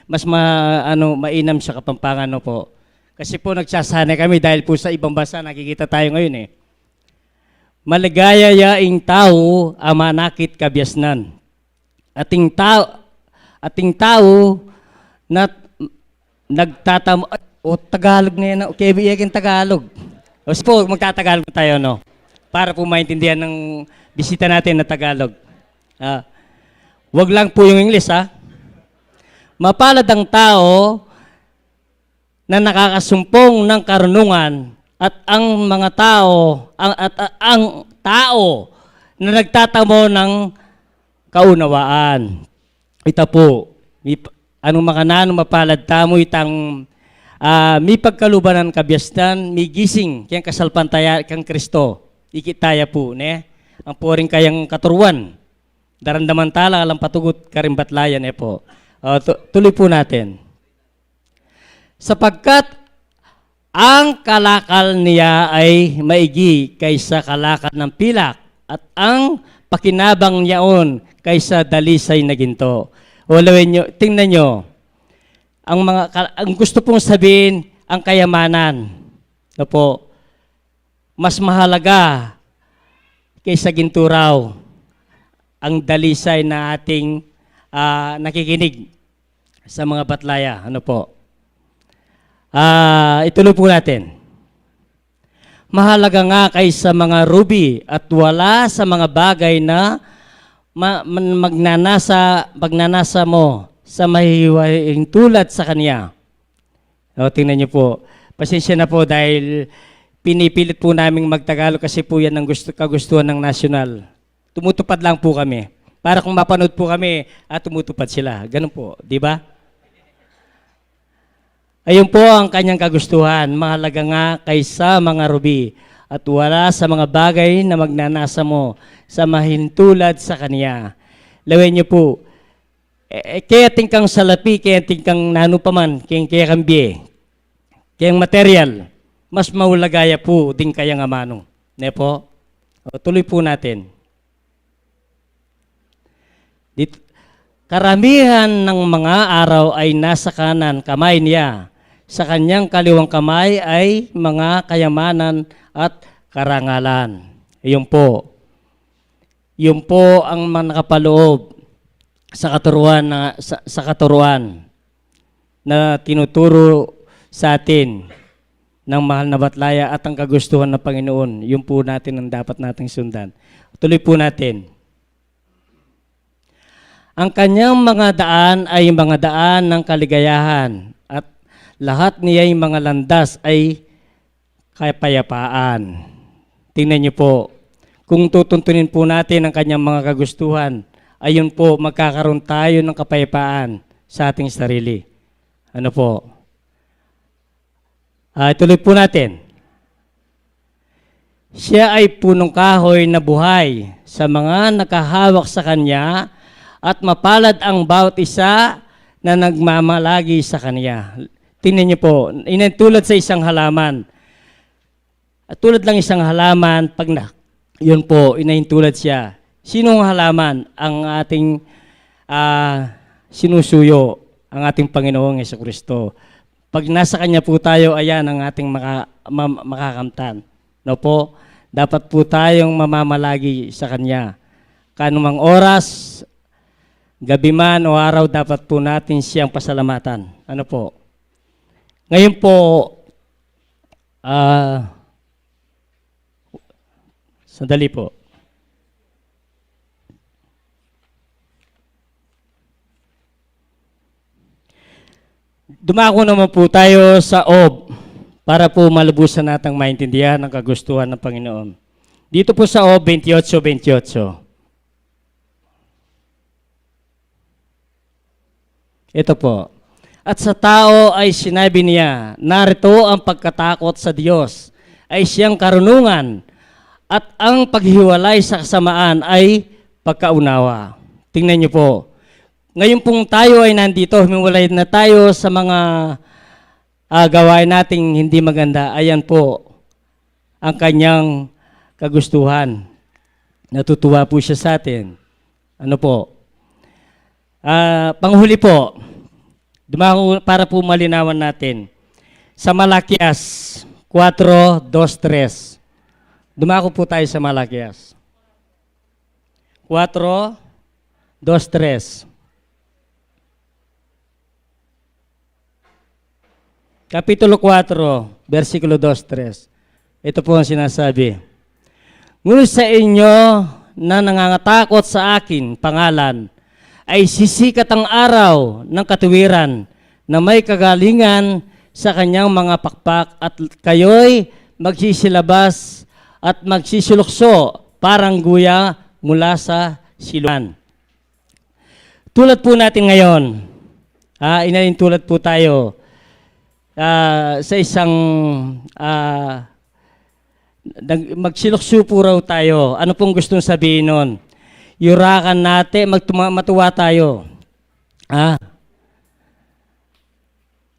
mas mainam sa Kapampangan, no po. Kasi po nagsasanay kami dahil po sa ibang bansa nakikita tayo ngayon eh. Maligaya yaing tao amanakit kabyasnan. Ating tao na nagtatamo, Tagalog na yan, okay, biyagin Tagalog. O po, magtatagalog tayo, no? Para po maintindihan ng bisita natin na Tagalog. Wag lang po yung English, ha? Mapalad ang tao na nakakasumpong ng karunungan at ang mga tao, ang tao na nagtatamo ng kaunawaan. Ito po, anong makanan, mapalad tamo itang may pagkalubanan kabyastan, may gising, kayang kasalpantaya, kang Kristo. Ikitaya po, ne? Ang poring kayang katuruan. Darandaman tala, alam patugot, karimbatlayan, po. Tuloy po natin. Sapagkat ang kalakal niya ay maigi kaysa kalakal ng pilak at ang pakinabang niyaon kaysa dalisay na ginto. Walawin nyo, tingnan nyo. Ang gusto pong sabihin, ang kayamanan. Po, mas mahalaga kaysa ginto raw ang dalisay na ating nakikinig sa mga batlaya. Ano po? Ituloy po natin. Mahalaga nga kaysa mga ruby at wala sa mga bagay na magnanasa mo sa mahihiwaing tulad sa kanya. Tingnan niyo po. Pasensya na po dahil pinipilit po naming magtagalog kasi po yan ang kagustuhan ng national. Tumutupad lang po kami. Para kung mapanood po kami, tumutupad sila. Ganun po, di ba? Ayun po ang kanyang kagustuhan. Mahalaga nga kaysa mga ruby at wala sa mga bagay na magnanasa mo sa mahintulad sa kanya. Lawin niyo po, kaya tingkang salapi, kaya tingkang nanupaman, kaya kambye, kaya material, mas maulagaya po din kaya nga manong. Ne po? Tuloy po natin. Dito, karamihan ng mga araw ay nasa kanan kamay niya. Sa kanyang kaliwang kamay ay mga kayamanan at karangalan. Iyon po. Yun po ang nakapaloob sa katuruan na tinuturo sa atin ng mahal na batlaya at ang kagustuhan ng Panginoon. Yun po natin ang dapat nating sundan. Tuloy po natin. Ang kanyang mga daan ay mga daan ng kaligayahan at lahat niya'y mga landas ay kapayapaan. Tingnan niyo po, kung tutuntunin po natin ang kanyang mga kagustuhan, ayun po, magkakaroon tayo ng kapayapaan sa ating sarili. Ano po? Tuloy po natin. Siya ay punong kahoy na buhay sa mga nakahawak sa kanya at mapalad ang bawat isa na nagmamalagi sa kanya. Tingnan niyo po, tulad sa isang halaman. At tulad lang isang halaman, yun po, inahintulad siya. Sinong halaman? Ang ating sinusuyo, ang ating Panginoong Jesucristo. Pag nasa Kanya po tayo, ayan ang ating makakamtan. No po? Dapat po tayong mamamalagi sa Kanya. Kanumang oras, gabi man o araw, dapat po natin siyang pasalamatan. Ano po? Ngayon po, sandali po. Dumako naman po tayo sa Ob para po malubusan natang maintindihan ang kagustuhan ng Panginoon. Dito po sa Ob 28:28. Ito po. At sa tao ay sinabi niya, narito ang pagkatakot sa Diyos ay siyang karunungan at ang paghiwalay sa kasamaan ay pagkaunawa. Tingnan niyo po. Ngayon pong tayo ay nandito, humiwalay na tayo sa mga gawain nating hindi maganda. Ayan po ang kanyang kagustuhan. Natutuwa po siya sa atin. Ano po? Panghuli po, para po malinawan natin. Sa Malakias 4:2-3. Dumako po tayo sa Malakias. 4:2-3. Kapitulo 4, versikulo 2-3. Ito po ang sinasabi. Ngunit sa inyo na nangangatakot sa akin pangalan, ay sisikat ang araw ng katuwiran na may kagalingan sa kanyang mga pakpak at kayo'y magsisilabas at magsisulukso parang guya mula sa siluan. Tulad po natin ngayon, tulad po tayo sa isang magsilukso po raw tayo. Ano pong gustong sabihin nun? Yurakan natin, matuwa tayo.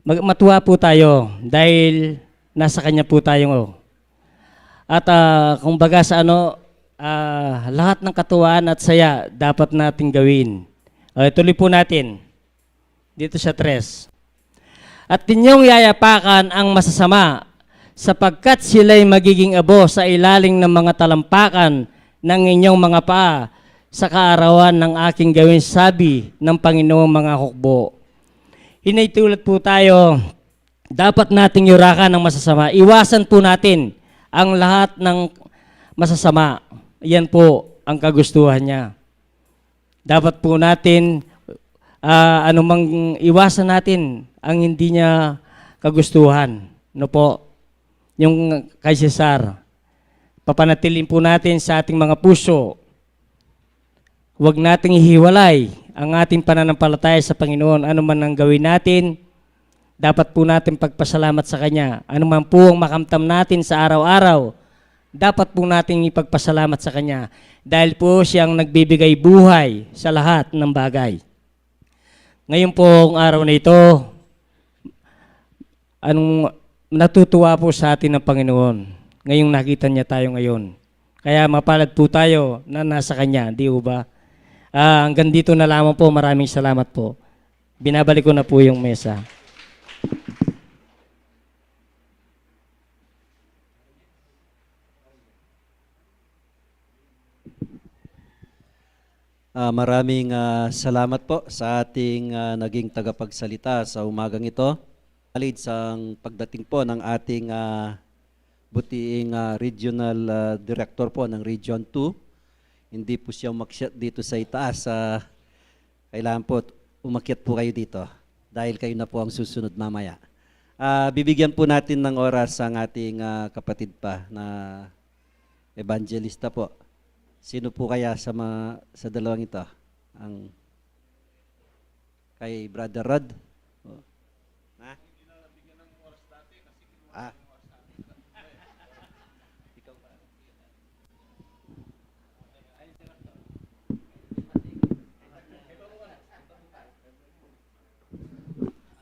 Matuwa po tayo dahil nasa kanya po tayo. At kumbaga sa lahat ng katuwaan at saya dapat natin gawin. Tuloy po natin. Dito sa 3. At inyong yayapakan ang masasama sapagkat sila'y magiging abo sa ilalim ng mga talampakan ng inyong mga paa sa kaarawan ng aking gawin, sabi ng Panginoong mga hukbo. Hinahintulad po tayo, dapat nating yurakan ang masasama. Iwasan po natin ang lahat ng masasama. Yan po ang kagustuhan niya. Dapat po natin, anumang iwasan natin ang hindi niya kagustuhan. No po? Yung kay Cesar. Papanatilin po natin sa ating mga puso. Huwag nating ihiwalay ang ating pananampalataya sa Panginoon. Ano man ang gawin natin, dapat po natin pagpasalamat sa Kanya. Ano man po ang makamtam natin sa araw-araw, dapat po natin ipagpasalamat sa Kanya. Dahil po siyang nagbibigay buhay sa lahat ng bagay. Ngayon po ang araw na ito, natutuwa po sa atin ng Panginoon. Ngayong nakita niya tayo ngayon. Kaya mapalad po tayo na nasa Kanya, di ba? Hanggang dito na lamang po. Maraming salamat po. Binabalik ko na po yung mesa. Maraming salamat po sa ating naging tagapagsalita sa umagang ito. Alid sa pagdating po ng ating butiing regional director po ng Region 2. Hindi po siya umakyat dito sa itaas. Kailangan po umakyat po kayo dito dahil kayo na po ang susunod mamaya. Bibigyan po natin ng oras ang ating kapatid pa na evangelista po. Sino po kaya sa dalawang ito? Ang kay Brother Rod? Ha?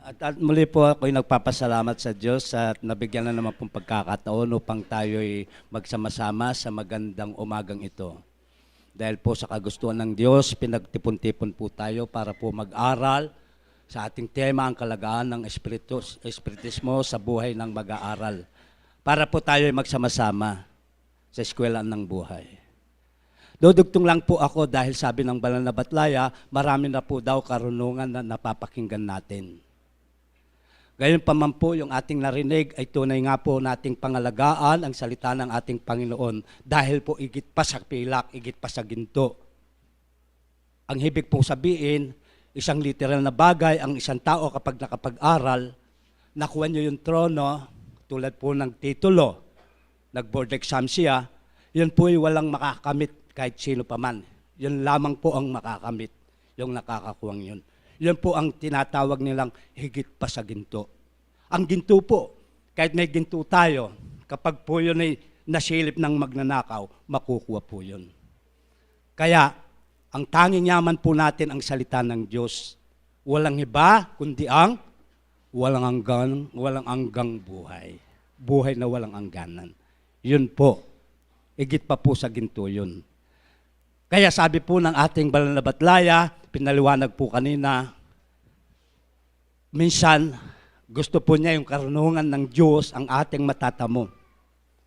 At muli po ako'y nagpapasalamat sa Diyos at nabigyan na naman pong pagkakataon upang tayo'y magsama-sama sa magandang umagang ito. Dahil po sa kagustuhan ng Diyos, pinagtipon-tipon po tayo para po mag-aral sa ating tema, ang kalagaan ng espiritismo sa buhay ng mag-aaral. Para po tayo'y magsama-sama sa eskwelahan ng buhay. Dudugtong lang po ako dahil sabi ng Banal na Batlaya, marami na po daw karunungan na napapakinggan natin. Gayon pa man po yung ating narinig ay tunay nga po nating pangalagaan ang salita ng ating Panginoon dahil po igit pa sa pilak, igit pa sa ginto. Ang ibig pong sabihin, isang literal na bagay ang isang tao kapag nakapag-aral, nakuha niyo yung trono tulad po ng titulo, nag-board exam siya, yun po ay walang makakamit kahit sino pa man. Yun lamang po ang makakamit, yung nakakakuwang yun. Yun po ang tinatawag nilang higit pa sa ginto. Ang ginto po, kahit may ginto tayo, kapag po yun ay nasilip ng magnanakaw, makukuha po yun. Kaya, ang tanging yaman po natin ang salita ng Diyos. Walang iba, kundi ang walang hanggang buhay. Buhay na walang hangganan. Yun po, higit pa po sa ginto yun. Kaya sabi po ng ating Banal na Batlaya, pinaliwanag po kanina, minsan gusto po niya yung karunungan ng Diyos ang ating matatamo.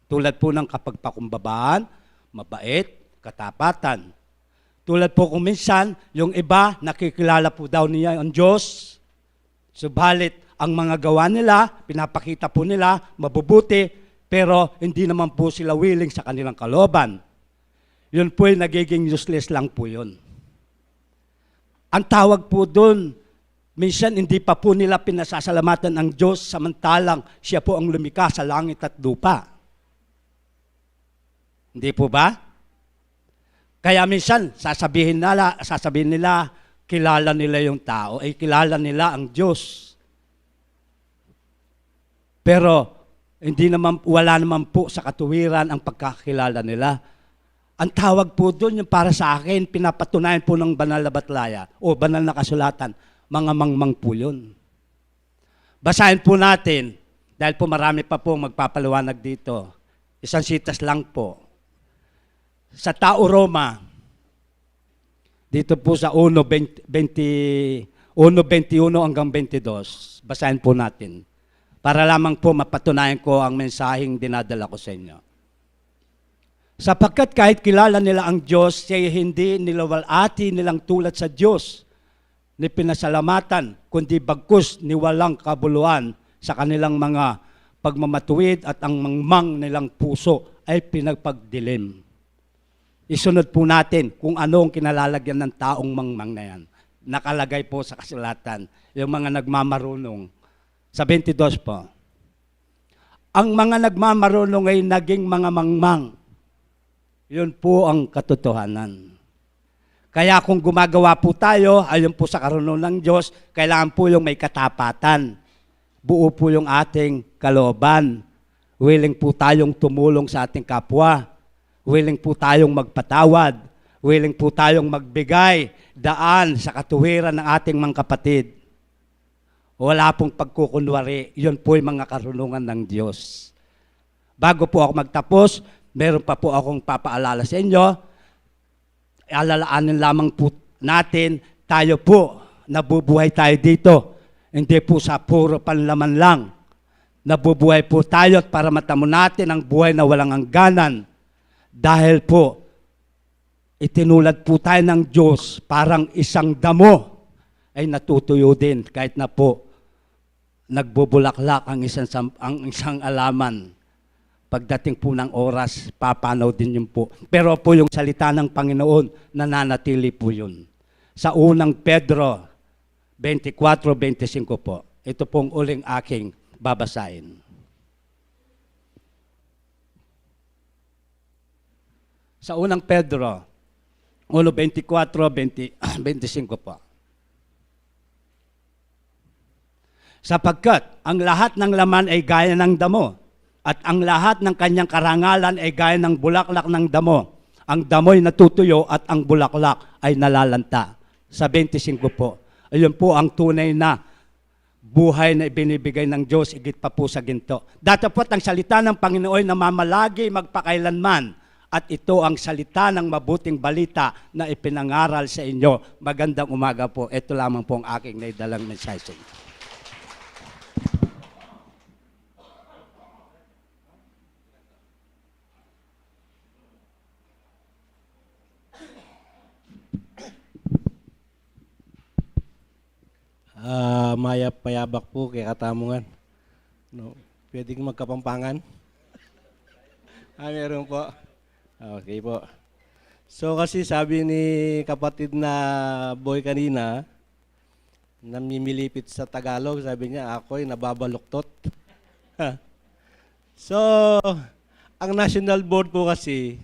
Tulad po ng kapagpakumbabaan, mabait, katapatan. Tulad po kung minsan, yung iba, nakikilala po daw niya ang Diyos. Subalit, ang mga gawa nila, pinapakita po nila, mabubuti, pero hindi naman po sila willing sa kanilang kalooban. Yun po ay nagiging useless lang po yun. Ang tawag po doon, minsan hindi pa po nila pinasasalamatan ang Diyos samantalang siya po ang lumikha sa langit at lupa. Hindi po ba? Kaya minsan sasabihin nila, kilala nila yung tao, ay kilala nila ang Diyos. Pero wala naman po sa katuwiran ang pagkakilala nila. Ang tawag po doon, yung para sa akin, pinapatunayan po ng Banal na Batlaya o Banal na Kasulatan, mga mangmang po yun. Basahin po natin, dahil po marami pa po magpapaliwanag dito. Isang sitas lang po. Sa Tao Roma, dito po sa 1:21 hanggang 22, basahin po natin. Para lamang po mapatunayan ko ang mensaheng dinadala ko sa inyo. Sapagkat kahit kilala nila ang Diyos, siya hindi nilawalati nilang tulad sa Diyos, ni pinasalamatan, kundi bagkus ni walang kabuluhan sa kanilang mga pagmamatuwid at ang mangmang nilang puso ay pinagpagdilim. Isunod po natin kung ano ang kinalalagyan ng taong mangmang na yan. Nakalagay po sa kasulatan, yung mga nagmamarunong. Sa 22 po. Ang mga nagmamarunong ay naging mga mangmang. Yun po ang katotohanan. Kaya kung gumagawa po tayo, ayon po sa karunungan ng Diyos, kailangan po yung may katapatan. Buo po yung ating kalooban. Willing po tayong tumulong sa ating kapwa. Willing po tayong magpatawad. Willing po tayong magbigay daan sa katuwiran ng ating mga kapatid. Wala pong pagkukunwari. Yun po yung mga karunungan ng Diyos. Bago po ako magtapos, meron pa po akong papaalala sa inyo. Alalaanin lamang po natin, tayo po, nabubuhay tayo dito. Hindi po sa puro panlaman lang. Nabubuhay po tayo at para matamo natin ang buhay na walang hangganan. Dahil po, itinulad po tayo ng Diyos, parang isang damo ay natutuyo din kahit na po nagbubulaklak ang isang alaman. Pagdating po ng oras, papanaw din yun po. Pero po yung salita ng Panginoon, nananatili po yun. Sa unang Pedro 24:25 po, ito pong uling aking babasahin. Sa unang Pedro 1:24-25 po. Sapagkat ang lahat ng laman ay gaya ng damo, at ang lahat ng kanyang karangalan ay gaya ng bulaklak ng damo. Ang damo'y natutuyo at ang bulaklak ay nalalanta. Sa 25 po. Ayun po ang tunay na buhay na ibinibigay ng Diyos, higit pa po sa ginto. Datapot ang salita ng Panginoon na mamalagi magpakailanman. At ito ang salita ng mabuting balita na ipinangaral sa inyo. Magandang umaga po. Ito lamang po ang aking naidalang mensahe. Maya payabak po kay Katamungan. No, pwedeng magkapampangan? Meron po. Okay po. So kasi sabi ni kapatid na boy kanina, namimilipit sa Tagalog, sabi niya, ako'y nababaluktot. So, ang National Board po kasi,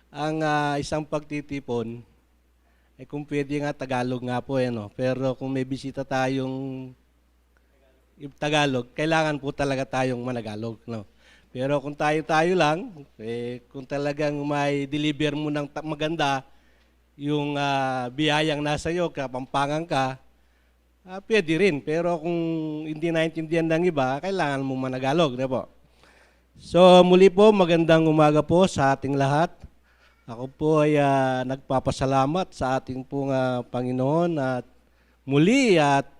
ang isang pagtitipon, kung pwede nga Tagalog nga po, no? Pero kung may bisita tayong Tagalog, kailangan po talaga tayong managalog. No? Pero kung tayo lang, kung talagang may deliver mo ng maganda, yung biyayang nasa iyo, kapampangan ka, pwede rin. Pero kung hindi naintindihan ng iba, kailangan mo managalog. Diba? So muli po, magandang umaga po sa ating lahat. Ako po ay nagpapasalamat sa ating pong Panginoon at muli at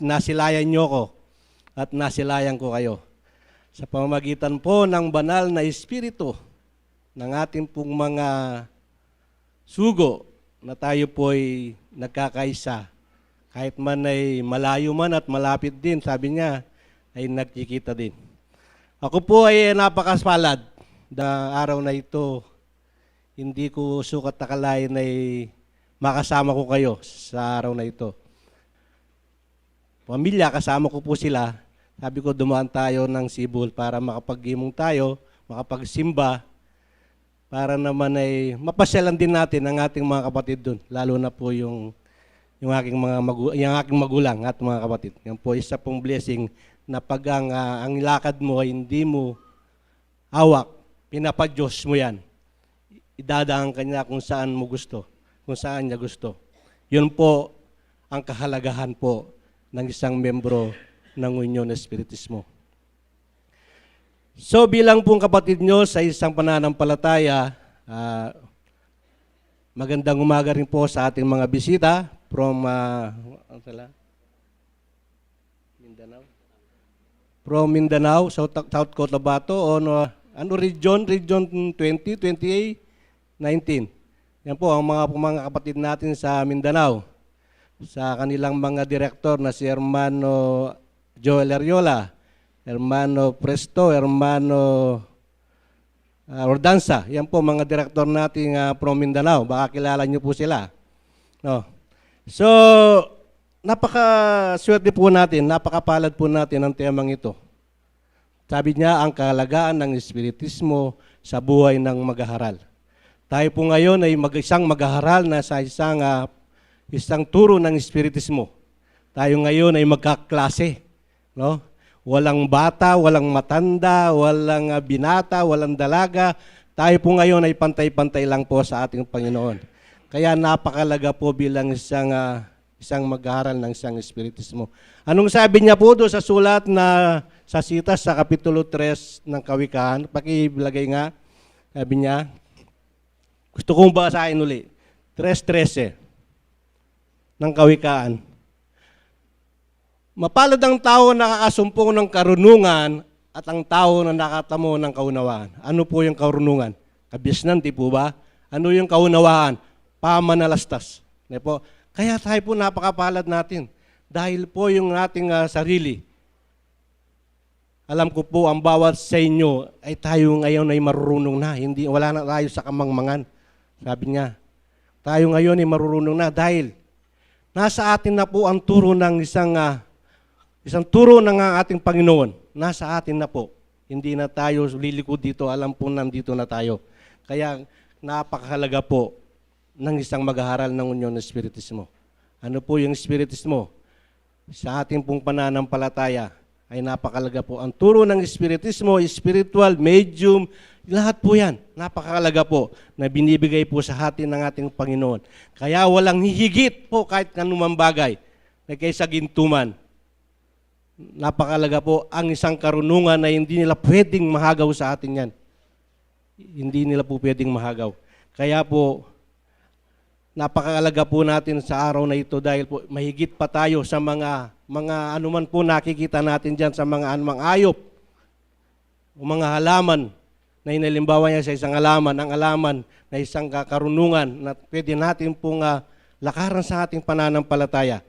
nasilayan niyo ko at nasilayan ko kayo. Sa pamamagitan po ng banal na Espiritu ng ating pong mga sugo na tayo po ay nagkakaisa. Kahit man ay malayo man at malapit din, sabi niya, ay nagkikita din. Ako po ay napakaspalad na araw na ito. Hindi ko sukat akalain ay makasama ko kayo sa araw na ito. Pamilya, kasama ko po sila. Sabi ko, dumaan tayo ng Sibol para makapag-imong tayo, makapagsimba, para naman ay mapasyalan din natin ang ating mga kapatid doon, lalo na po yung aking magulang at mga kapatid. Yan po isa pong blessing na pag ang lakad mo ay hindi mo hawak, pinapadyos mo yan. Idadaan ka niya kung saan mo gusto, kung saan niya gusto. Yun po ang kahalagahan po ng isang membro ng Union Espiritismo. So bilang pong kapatid nyo sa isang pananampalataya, magandang umaga rin po sa ating mga bisita from Mindanao. From Mindanao, South Cotabato, ano region? Region 20, 28, 19. Yan po ang mga kapatid natin sa Mindanao. Sa kanilang mga direktor na si Hermano Joel Ariola, Hermano Presto, Hermano Ordanza. Yan po mga direktor natin from Mindanao. Baka kilala nyo po sila. No. So, napakaswerte po natin, napakapalad po natin ang temang ito. Sabi niya, ang kahalagaan ng Espiritismo sa buhay ng mag-aaral. Tayo po ngayon ay isang mag-aaral na sa isang turo ng Espiritismo. Tayo ngayon ay magkaklase. No? Walang bata, walang matanda, walang binata, walang dalaga. Tayo po ngayon ay pantay-pantay lang po sa ating Panginoon. Kaya napakalaga po bilang isang mag-aaral ng isang Espiritismo. Anong sabi niya po doon sa sulat na sa Sitas sa Kapitulo 3 ng Kawikaan? Pakilagay nga, sabi niya, gusto kong basahin uli. 3:13 ng Kawikaan. Mapalad ang tao na nakakasumpong ng karunungan at ang tao na nakatamo ng kaunawaan. Ano po yung karunungan? Kabisnan, di po ba? Ano yung kaunawaan? Pamanalastas. Di po? Kaya tayo po napakapalad natin. Dahil po yung ating sarili. Alam ko po, ang bawat sa inyo ay tayo ngayon ay marurunong na. Hindi, wala na tayo sa kamangmangan. Sabi niya, tayo ngayon ay marurunong na dahil nasa atin na po ang turo ng isang turo ng ating Panginoon. Nasa atin na po. Hindi na tayo lilikod dito. Alam po nandito na tayo. Kaya napakahalaga po ng isang mag-aaral ng Unyon ng Espiritismo. Ano po yung Espiritismo? Sa ating pong pananampalataya ay napakahalaga po. Ang turo ng Espiritismo, spiritual, medium, lahat po yan. Napakahalaga po na binibigay po sa atin ng ating Panginoon. Kaya walang hihigit po kahit anumang bagay na kaysa gintuman. Napakalaga po ang isang karunungan na hindi nila pwedeng mahagaw sa atin yan. Hindi nila po pwedeng mahagaw. Kaya po, napakalaga po natin sa araw na ito dahil po mahigit pa tayo sa mga anuman po nakikita natin dyan sa mga anumang ayop o mga halaman na inalimbawa niya sa isang halaman, ang halaman na isang karunungan na pwede natin pong lakaran sa ating pananampalataya.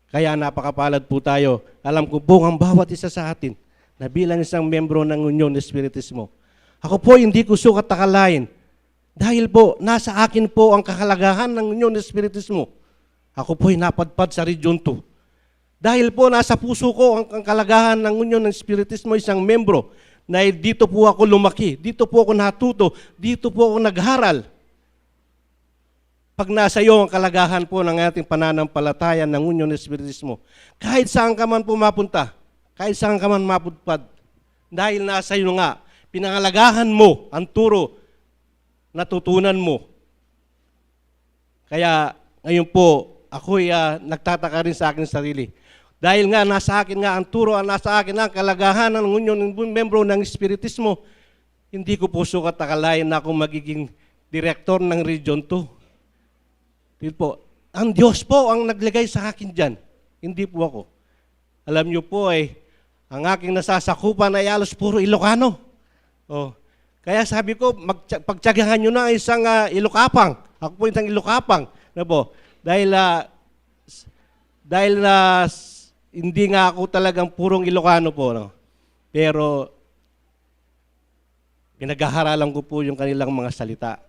Kaya napakapalad po tayo. Alam ko po ang bawat isa sa atin na bilang isang membro ng Unyon ng Espiritismo. Ako po hindi ko sukat akalain dahil po nasa akin po ang kahalagahan ng Unyon ng Espiritismo. Ako po'y napadpad sa Region 2. Dahil po nasa puso ko ang kalagahan ng Unyon ng Espiritismo, isang membro na dito po ako lumaki, dito po ako natuto, dito po ako nagharal. Pag nasa iyo ang kalagahan po ng ating pananampalataya ng Unyon ng Espiritismo, kahit saan ka man pumapunta, kahit saan ka man mapudpad, dahil nasa iyo nga, pinangalagahan mo ang turo, natutunan mo. Kaya ngayon po, ako'y nagtataka rin sa akin sarili. Dahil nga nasa akin nga ang turo, nasa akin ang kalagahan ng Unyon ng membro ng Espiritismo, hindi ko po sukat akalain na ako magiging direktor ng Region 2. Po, ang Diyos po ang naglagay sa akin dyan. Hindi po ako. Alam niyo po ang aking nasasakupan ay alos puro Ilocano. Oh. Kaya sabi ko, pagtiyagahan nyo na isang Ilocapang. Ako po isang Ilocapang. Na po, dahil hindi nga ako talagang purong Ilocano po. No? Pero pinag-aharalan ko po yung kanilang mga salita.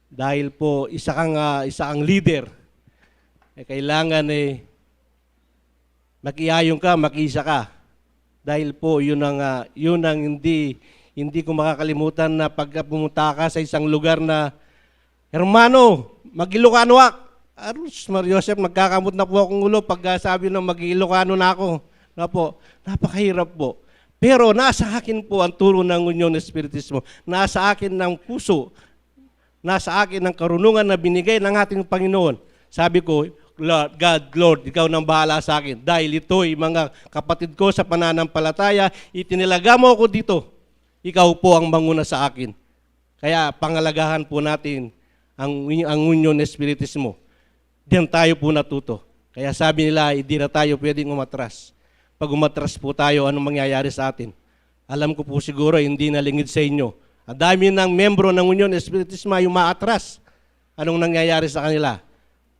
Dahil po isa kang leader, kailangan makiayong ka, makiisa ka. Dahil po yun ang hindi ko makakalimutan na pag pumunta ka sa isang lugar na, Hermano, mag-Ilocano ak. Arus, Mario Joseph, magkakamot na po akong ulo pag sabi na mag-Ilocano na ako. Na po, napakahirap po. Pero nasa akin po ang turo ng Unyon ng Espiritismo. Nasa akin ng puso. Nasa akin ang karunungan na binigay ng ating Panginoon. Sabi ko, Lord, ikaw nang bahala sa akin. Dahil ito'y mga kapatid ko sa pananampalataya, itinilaga mo ako dito. Ikaw po ang manguna sa akin. Kaya pangalagahan po natin ang Unyon ng Espiritismo. Diyan tayo po natuto. Kaya sabi nila, hindi na tayo pwedeng umatras. Pag umatras po tayo, anong mangyayari sa atin? Alam ko po siguro, hindi nalingid sa inyo. Ang dami ng membro ng Unyon ng Espiritismo ay umaatras. Anong nangyayari sa kanila?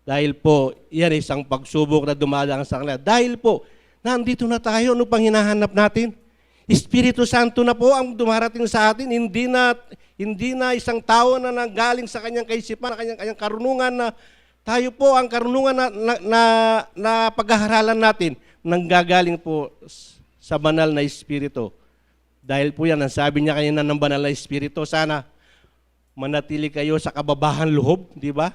Dahil po, yan ay isang pagsubok na dumadaan sa kanila. Dahil po, nandito na tayo, ano pang hinahanap natin? Espiritu Santo na po ang dumarating sa atin, hindi na isang tao na nanggaling sa kanyang kaisipan, kanyang karunungan na tayo po ang karunungan na pag-aaralan natin nanggagaling po sa banal na Espiritu. Dahil po yan, ang sabi niya kanina ng banal na Espiritu, sana manatili kayo sa kababahan loob, di ba?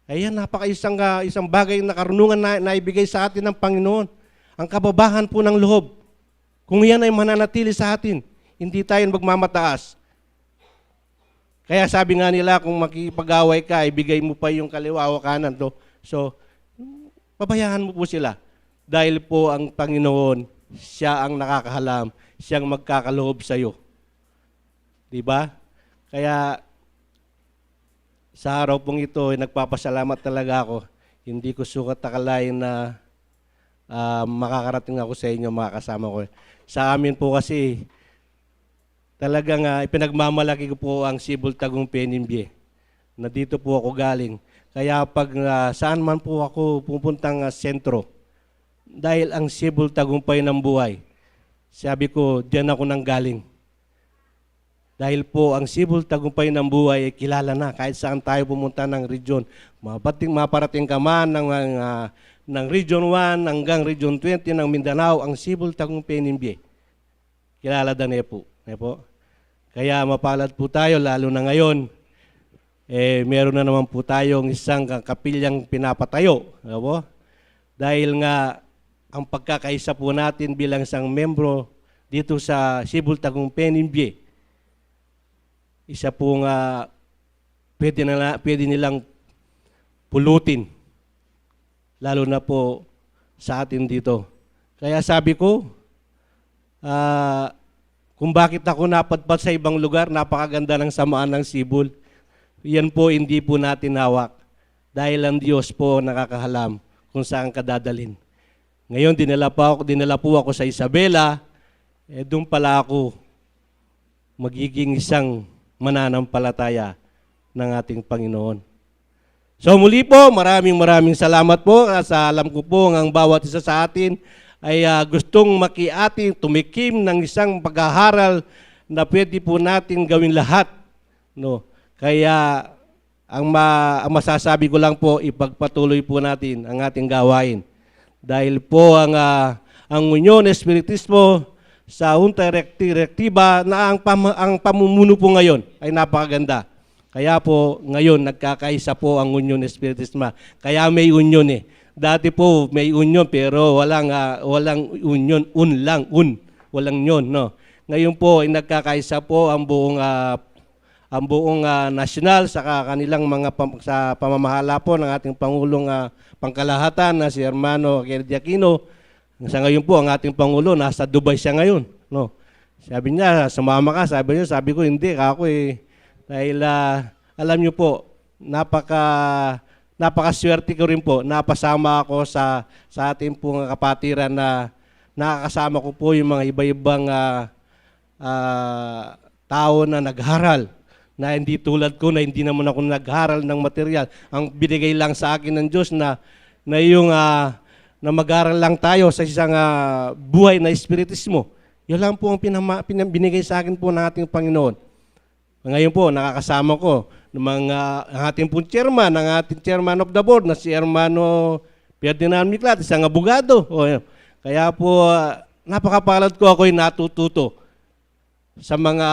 Ayan, isang bagay na karunungan na ibigay sa atin ng Panginoon. Ang kababahan po ng loob. Kung yan ay mananatili sa atin, hindi tayo magmamataas. Kaya sabi nga nila, kung makipag-away ka, ibigay mo pa yung kaliwa o kanan. So, pabayaan mo po sila. Dahil po ang Panginoon, siya ang nakakahalam, siyang magkakaloob sa iyo. Di ba? Kaya, sa araw pong ito, nagpapasalamat talaga ako. Hindi ko sukat akalain na makakarating ako sa inyo, mga kasama ko. Sa amin po kasi, talagang ipinagmamalaki ko po ang Sibol Tagum Penimbye, na dito po ako galing. Kaya pag saan man po ako pupuntang sentro, dahil ang Sibol Tagumpay ng buhay, sabi ko, diyan ako nang galing. Dahil po ang Sibol Tagumpay ng buhay ay kilala na kahit saan tayo pumunta ng region. Maparating ka man ng Region 1 hanggang Region 20 ng Mindanao, ang Sibol Tagumpay Penimbye. Kilala na po. Kaya mapalad po tayo, lalo na ngayon, meron na naman po tayong isang kapilyang pinapatayo. Dahil nga, ang pagkakaisa po natin bilang isang membro dito sa Sibol Tagumpay Penimbye, isa pong pwede nilang pulutin, lalo na po sa atin dito. Kaya sabi ko, kung bakit ako napadpad sa ibang lugar, napakaganda ng samaan ng Sibol. Yan po hindi po natin hawak. Dahil ang Diyos po nakakahalam kung saan ka dadalhin. Ngayon, dinala po ako sa Isabela, doon pala ako magiging isang mananampalataya ng ating Panginoon. So muli po, maraming salamat po. Sa alam ko po ang bawat isa sa atin ay gustong makiating, tumikim ng isang pag-aaral na pwede po natin gawin lahat. No? Kaya ang masasabi ko lang po, ipagpatuloy po natin ang ating gawain. Dahil po ang Union Espiritismo sa Junta Direktiba na ang pamumuno po ngayon ay napakaganda. Kaya po ngayon nagkakaisa po ang Union Espiritismo. Kaya may union eh. Dati po may union pero walang union, walang yon, no. Ngayon po ay nagkakaisa po ang buong nasyonal sa kanilang mga sa pamamahala po ng ating Pangulong Pangkalahatan na si Hermano Kennedy Aquino. Sa ngayon po, ang ating Pangulo, nasa Dubai siya ngayon. No? Sabi niya, sumama ka. Sabi ko, hindi. Ako dahil alam niyo po, napakaswerte ko rin po. Napasama ako sa ating pong kapatiran na nakakasama ko po yung mga iba-ibang tao na nagharal. Na hindi tulad ko, na hindi naman ako nagharal ng material. Ang binigay lang sa akin ng Diyos na yung na mag-aral lang tayo sa isang buhay na espiritismo. Yun lang po ang binigay sa akin po ng ating Panginoon. Ngayon po, nakakasama ko ng ang ating pong chairman, ang ating chairman of the board na si Hermano Ferdinand Miklat, isang abogado. Kaya po, napakapalad ko ako'y natututo sa mga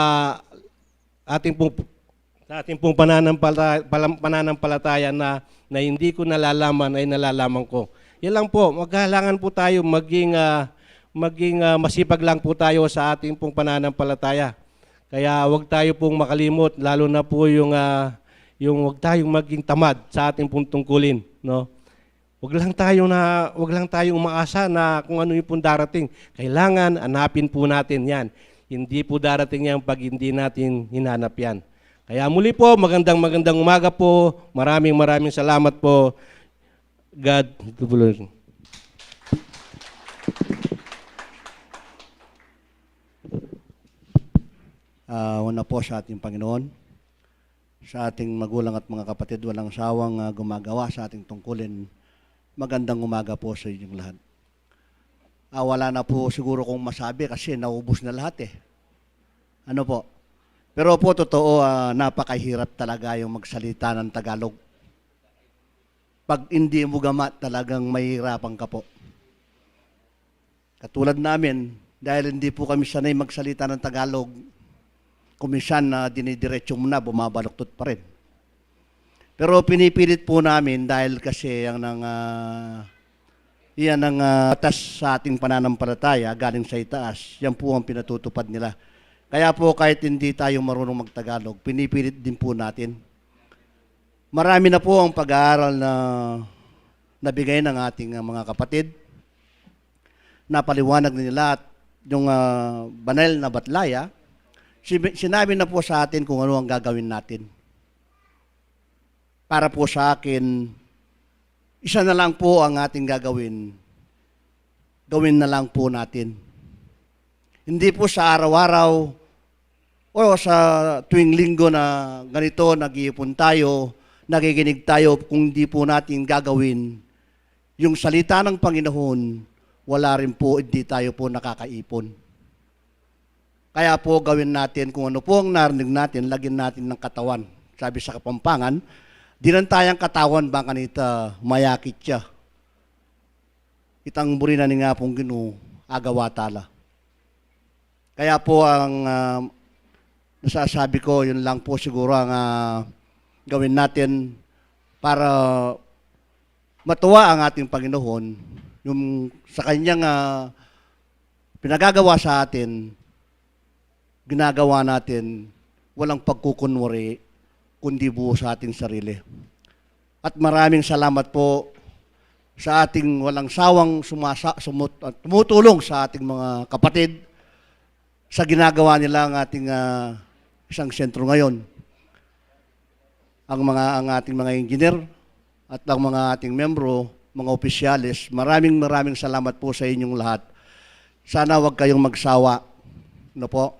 ating pong pananampalataya na hindi ko nalalaman ay nalalaman ko. Yan lang po, maghalangan po tayo maging masipag lang po tayo sa ating pong pananampalataya. Kaya wag tayo pong makalimot, lalo na po yung wag tayong maging tamad sa ating pong tungkulin, no? Wag lang tayong umaasa na kung ano yung pong darating. Kailangan hanapin po natin 'yan. Hindi po darating yan pag hindi natin hinanap yan. Kaya muli po, magandang umaga po. Maraming salamat po. God bless. Una po sa ating Panginoon, sa ating magulang at mga kapatid, walang sawang gumagawa sa ating tungkulin. Magandang umaga po sa inyong lahat. Wala na po siguro kong masabi kasi naubos na lahat eh. Ano po? Pero po totoo, napakahirap talaga yung magsalita ng Tagalog. Pag hindi mo gamat, talagang mahirapan ka po. Katulad namin, dahil hindi po kami sanay magsalita ng Tagalog, kuminsan na dinidiretso mo na, bumabaluktot pa rin. Pero pinipilit po namin dahil kasi yan ang atas sa ating pananampalataya galing sa itaas. Yan po ang pinatutupad nila. Kaya po kahit hindi tayo marunong magtagalog, pinipilit din po natin. Marami na po ang pag-aaral na nabigay ng ating mga kapatid. Napaliwanag nila at yung banal na batlaya, sinabi na po sa atin kung ano ang gagawin natin. para po sa akin, isa na lang po ang ating gagawin. Gawin na lang po natin. Hindi po sa araw-araw o sa tuwing linggo na ganito, nag-iipon tayo, nakikinig tayo, kung di po natin gagawin yung salita ng Panginoon, wala rin po, hindi tayo po nakakaipon. Kaya po gawin natin kung ano po ang narinig natin, lagyan natin ng katawan. Sabi sa Kapampangan, di lang tayang katawan ba kanita mayakit siya. Itang buri na ni nga pong Ginoo, agawa tala. Kaya po ang nasasabi ko, yun lang po siguro ang gawin natin para matuwa ang ating Panginoon, yung sa kanyang pinagagawa sa atin, ginagawa natin, walang pagkukunwari, kundi buo sa ating sarili. At maraming salamat po sa ating walang sawang tumutulong sa ating mga kapatid sa ginagawa nila ang ating isang sentro ngayon. Ang ating mga engineer at ang mga ating membro, mga opisyalis, maraming salamat po sa inyong lahat. Sana wag kayong magsawa. No po?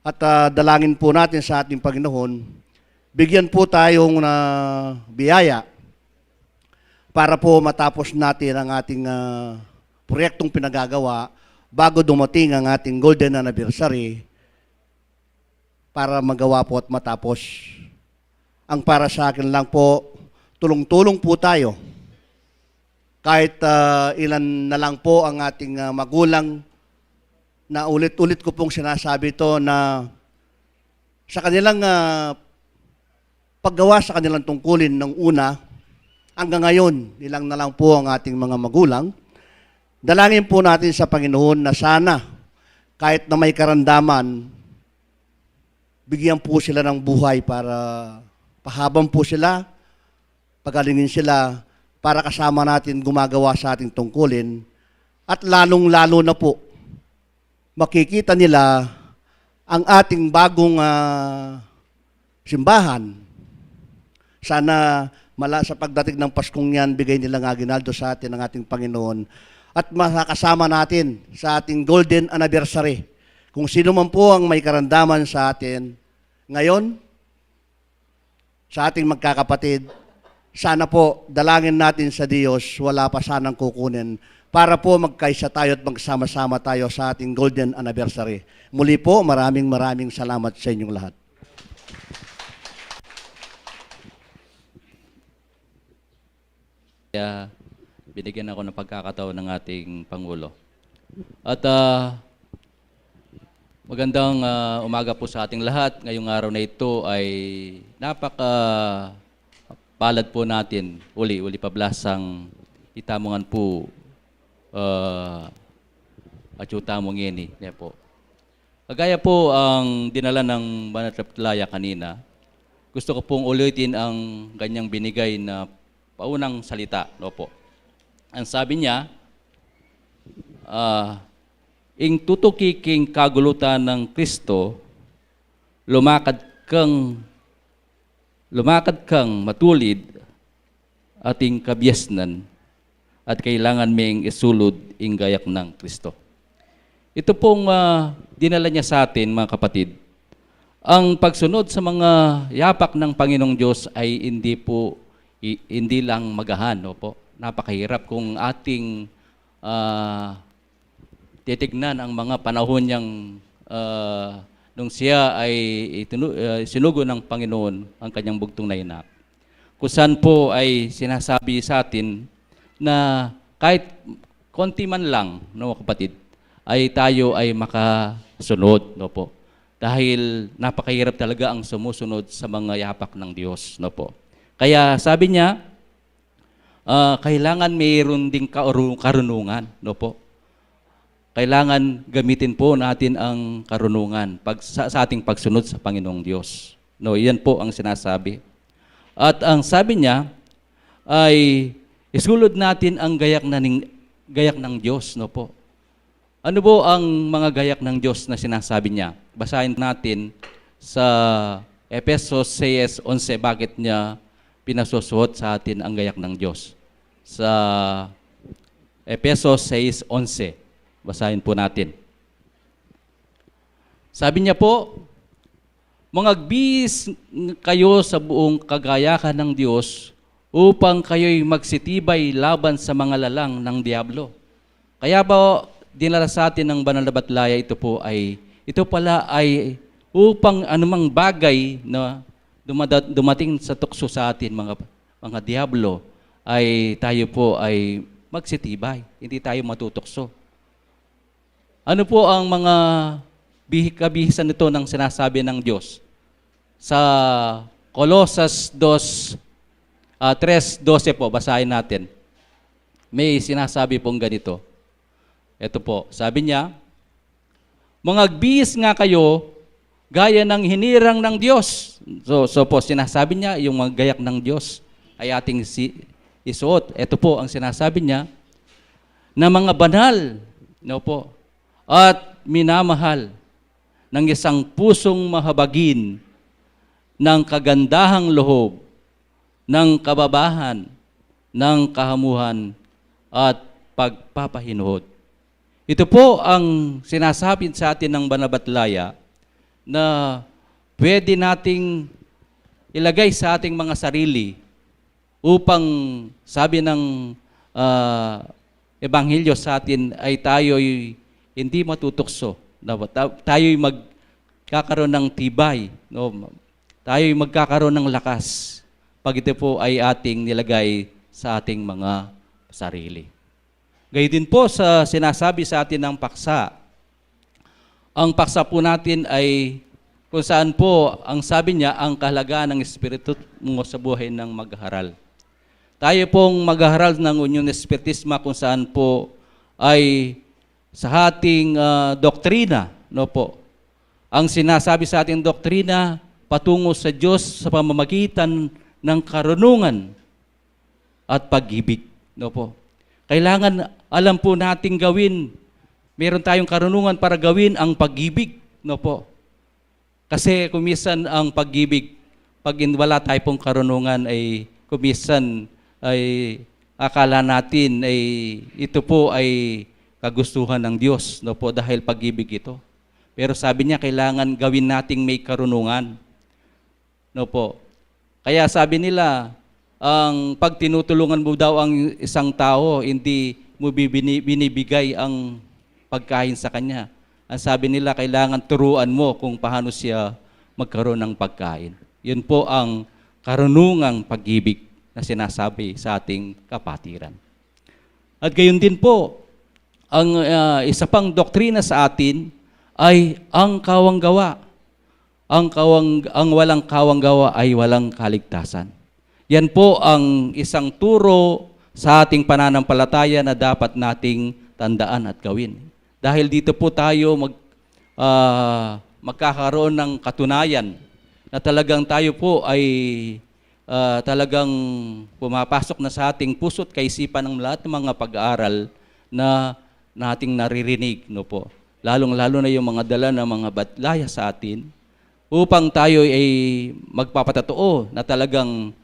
At dalangin po natin sa ating Panginoon, bigyan po tayong biyaya para po matapos natin ang ating proyektong pinagagawa bago dumating ang ating golden anniversary para magawa po at matapos. Ang para sa akin lang po, tulong-tulong po tayo. Kahit ilan na lang po ang ating magulang, na ulit-ulit ko pong sinasabi ito na sa kanilang paggawa sa kanilang tungkulin ng una, hanggang ngayon, ilang na lang po ang ating mga magulang. Dalangin po natin sa Panginoon na sana, kahit na may karandaman, bigyan po sila ng buhay para pahabang po sila, pagalingin sila, para kasama natin gumagawa sa ating tungkulin, at lalong-lalo na po, makikita nila ang ating bagong simbahan. Sana sa pagdating ng Paskong yan, bigay nilang aginaldo sa atin ang ating Panginoon at makakasama natin sa ating golden anniversary. Kung sino man po ang may karandaman sa atin ngayon, sa ating magkakapatid, sana po dalangin natin sa Diyos, wala pa sanang kukunin para po magkaisa tayo at magsama-sama tayo sa ating golden anniversary. Muli po, maraming salamat sa inyong lahat. Kaya binigyan ako ng pagkakataon ng ating Pangulo. At magandang umaga po sa ating lahat. Ngayong araw na ito ay palad po natin, uli pablasang itamungan po at yutamong ini. Yan po. Kagaya po ang dinala ng Banat Reptlaya kanina, gusto ko pong ulitin ang ganyang binigay na paunang salita. No po. Ang sabi niya, ing tutukiking kagulutan ng Kristo, lumakad kang matulid ating kabyasnan at kailangan ming isulod ing gayak ng Kristo. Ito pong dinala niya sa atin, mga kapatid. Ang pagsunod sa mga yapak ng Panginoong Diyos ay hindi lang magahan. No po? Napakahirap kung ating titignan ang mga panahon niyang nung siya ay sinugo ng Panginoon ang kanyang bugtong na inak. Kung saan po ay sinasabi sa atin na kahit konti man lang, no, kapatid, ay tayo ay makasunod, no po. Dahil napakahirap talaga ang sumusunod sa mga yapak ng Diyos, no po. Kaya sabi niya, kailangan mayroon ding karunungan, no po. Kailangan gamitin po natin ang karunungan sa ating pagsunod sa Panginoong Diyos. No, iyan po ang sinasabi. At ang sabi niya ay isulod natin ang gayak ng Diyos, no po. Ano po ang mga gayak ng Diyos na sinasabi niya? Basahin natin sa Efesos 6:11, bakit niya pinasusuot sa atin ang gayak ng Diyos. Sa Efesos 6:11, basahin po natin. Sabi niya po, "Mangagbihis kayo sa buong kagayahan ng Diyos upang kayo'y magsitibay laban sa mga lalang ng Diablo." Kaya ba dinala sa atin ng banal na batlaya ito pala ay upang anumang bagay na dumating sa tukso sa atin, mga Diablo, ay tayo po ay magsitibay, hindi tayo matutukso. Ano po ang mga kabihisan nito ng sinasabi ng Diyos? Sa Colossus 3:12 po, basahin natin. May sinasabi pong ganito. Ito po, sabi niya, "Mangagbihis nga kayo gaya ng hinirang ng Diyos." So po, sinasabi niya, yung mga gayak ng Diyos ay ating isuot. Ito po ang sinasabi niya, na mga banal, no po, at minamahal ng isang pusong mahabagin, ng kagandahang loob, ng kababahan, ng kahamuhan, at pagpapahinuhod. Ito po ang sinasabi sa atin ng Banabatlaya na pwede nating ilagay sa ating mga sarili upang sabi ng Ebanghelyo sa atin ay tayo'y hindi matutukso. Tayo'y magkakaroon ng tibay. No? Tayo'y magkakaroon ng lakas pag ito po ay ating nilagay sa ating mga sarili. Gayon din po sa sinasabi sa atin ng paksa. Ang paksa po natin ay kung saan po, ang sabi niya, ang kahalagaan ng Espiritu mo sa buhay ng magharal. Tayo pong magharal ng Union Espiritismo kung saan po ay sa ating doktrina, no po. Ang sinasabi sa ating doktrina, patungo sa Diyos sa pamamagitan ng karunungan at pag-ibig, no po. Kailangan alam po nating gawin, meron tayong karunungan para gawin ang pag-ibig, no po. Kasi kumisan ang pag-ibig, pag wala tayo pong karunungan ay kumisan ay akala natin ay ito po ay kagustuhan ng Diyos, no po, dahil pag-ibig ito. Pero sabi niya kailangan gawin nating may karunungan, no po. Kaya sabi nila, ang pag tinutulungan mo daw ang isang tao, hindi mo binibigay ang pagkain sa kanya. Ang sabi nila, kailangan turuan mo kung paano siya magkaroon ng pagkain. Yun po ang karunungang pag-ibig na sinasabi sa ating kapatiran. At gayon din po, ang isa pang doktrina sa atin ay ang kawanggawa. Ang walang kawanggawa ay walang kaligtasan. Yan po ang isang turo sa ating pananampalataya na dapat nating tandaan at gawin. Dahil dito po tayo magkakaroon ng katunayan na talagang tayo po ay talagang pumapasok na sa ating puso't kaisipan ng lahat ng mga pag-aaral na nating naririnig, no po. Lalong-lalo na yung mga dala ng mga batlaya sa atin upang tayo ay magpapatotoo na talagang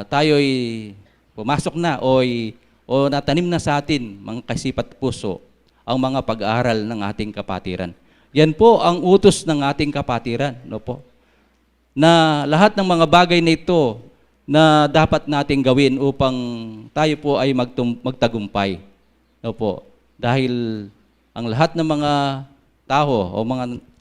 tayo ay pumasok na o natanim na sa atin, mga kaisipat puso, ang mga pag-aaral ng ating kapatiran. Yan po ang utos ng ating kapatiran, no po. Na lahat ng mga bagay na ito na dapat nating gawin upang tayo po ay magtagumpay. No po. Dahil ang lahat ng mga tao o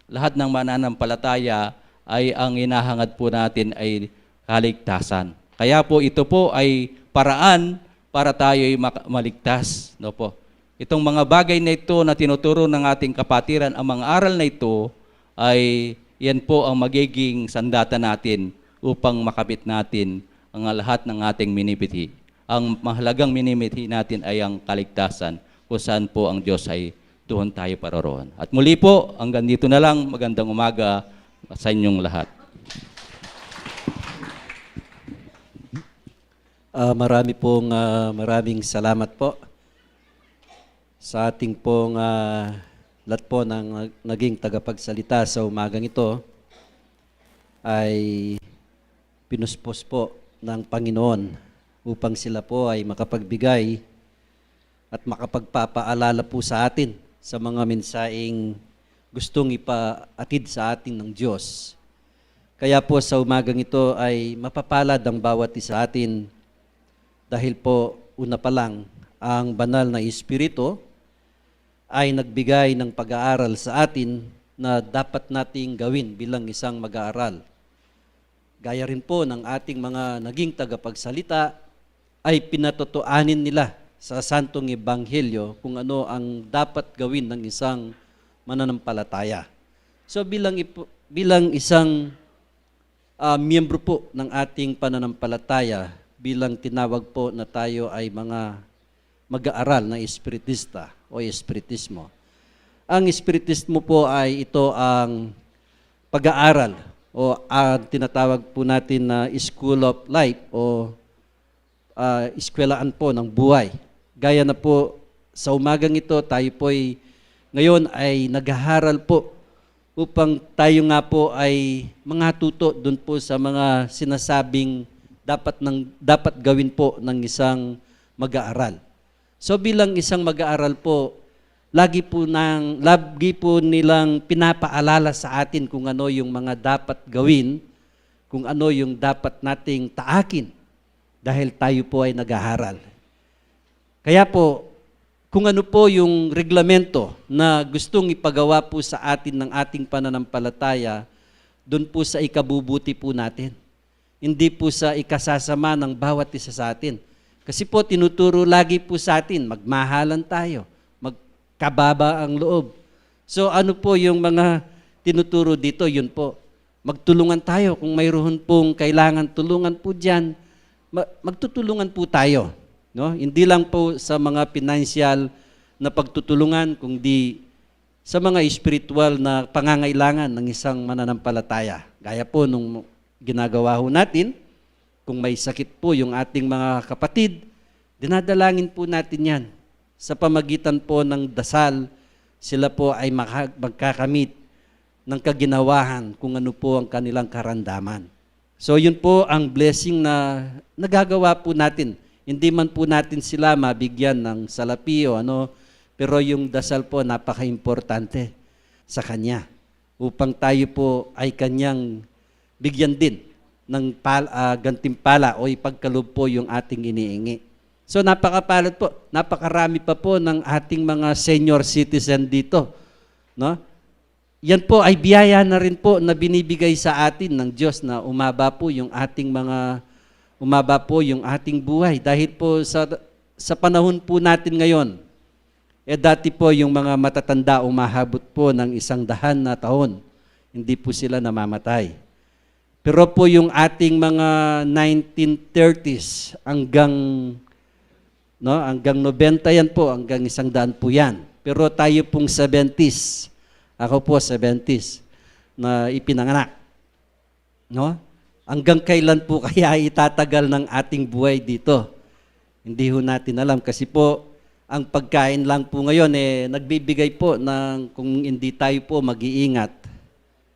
lahat ng mananampalataya ay ang hinahangad po natin ay kaligtasan. Kaya po ito po ay paraan para tayo ay maligtas. No po. Itong mga bagay na ito na tinuturo ng ating kapatiran, ang mga aral na ito ay yan po ang magiging sandata natin upang makabit natin ang lahat ng ating minimithi. Ang mahalagang minimithi natin ay ang kaligtasan, kung saan po ang Diyos ay doon tayo paroroon. At muli po, hanggang dito na lang, magandang umaga sa inyong lahat. Maraming salamat po sa ating pong lahat po ng naging tagapagsalita sa umagang ito ay pinuspos po ng Panginoon upang sila po ay makapagbigay at makapagpapaalala po sa atin sa mga mensaheng gustong ipaatid sa atin ng Diyos. Kaya po sa umagang ito ay mapapalad ang bawat isa atin dahil po una pa lang ang banal na Espiritu ay nagbigay ng pag-aaral sa atin na dapat nating gawin bilang isang mag-aaral. Gaya rin po ng ating mga naging tagapagsalita ay pinatotoanin nila sa Santong Ebanghelyo kung ano ang dapat gawin ng isang mananampalataya. So bilang isang miyembro po ng ating pananampalataya, bilang tinawag po na tayo ay mga mag-aaral na espiritista o espiritismo. Ang espiritismo po ay ito ang pag-aaral o tinatawag po natin na School of Life o eskwelaan po ng buhay. Gaya na po sa umagang ito, tayo po ngayon ay naghaharal po upang tayo nga po ay mangatuto doon po sa mga sinasabing dapat gawin po ng isang mag-aaral. So bilang isang mag-aaral po, lagi po nilang pinapaalala sa atin kung ano yung mga dapat gawin, kung ano yung dapat nating taakin dahil tayo po ay nag-aaral. Kaya po, kung ano po yung reglamento na gustong ipagawa po sa atin ng ating pananampalataya, doon po sa ikabubuti po natin. Hindi po sa ikasasama ng bawat isa sa atin. Kasi po tinuturo lagi po sa atin, magmahalan tayo, magkababa ang loob. So ano po yung mga tinuturo dito? Yun po, magtulungan tayo. Kung mayroon pong kailangan tulungan po dyan, magtutulungan po tayo. No? Hindi lang po sa mga financial na pagtutulungan, kundi sa mga spiritual na pangangailangan ng isang mananampalataya. Gaya po nung ginagawa ho natin, kung may sakit po yung ating mga kapatid, dinadalangin po natin yan. Sa pamagitan po ng dasal, sila po ay magkakamit ng kaginawahan kung ano po ang kanilang karandaman. So yun po ang blessing na nagagawa po natin. Hindi man po natin sila mabigyan ng salapi o pero yung dasal po napaka-importante sa Kanya upang tayo po ay Kanyang bigyan din ng gantimpala o ipagkaloob po yung ating iniingi. So napakapalad po, napakarami pa po ng ating mga senior citizen dito. No? Yan po ay biyaya na rin po na binibigay sa atin ng Diyos na umaba po yung ating buhay. Dahil po sa panahon po natin ngayon, dati po yung mga matatanda umahabot po ng 100 na taon. Hindi po sila namamatay. Pero po yung ating mga 1930s hanggang 90 yan po, hanggang 100 po yan. Pero tayo pong 70s, ako po 70s na ipinanganak. No? Hanggang kailan po kaya itatagal ng ating buhay dito? Hindi ho natin alam kasi po ang pagkain lang po ngayon nagbibigay po ng kung hindi tayo po mag-iingat,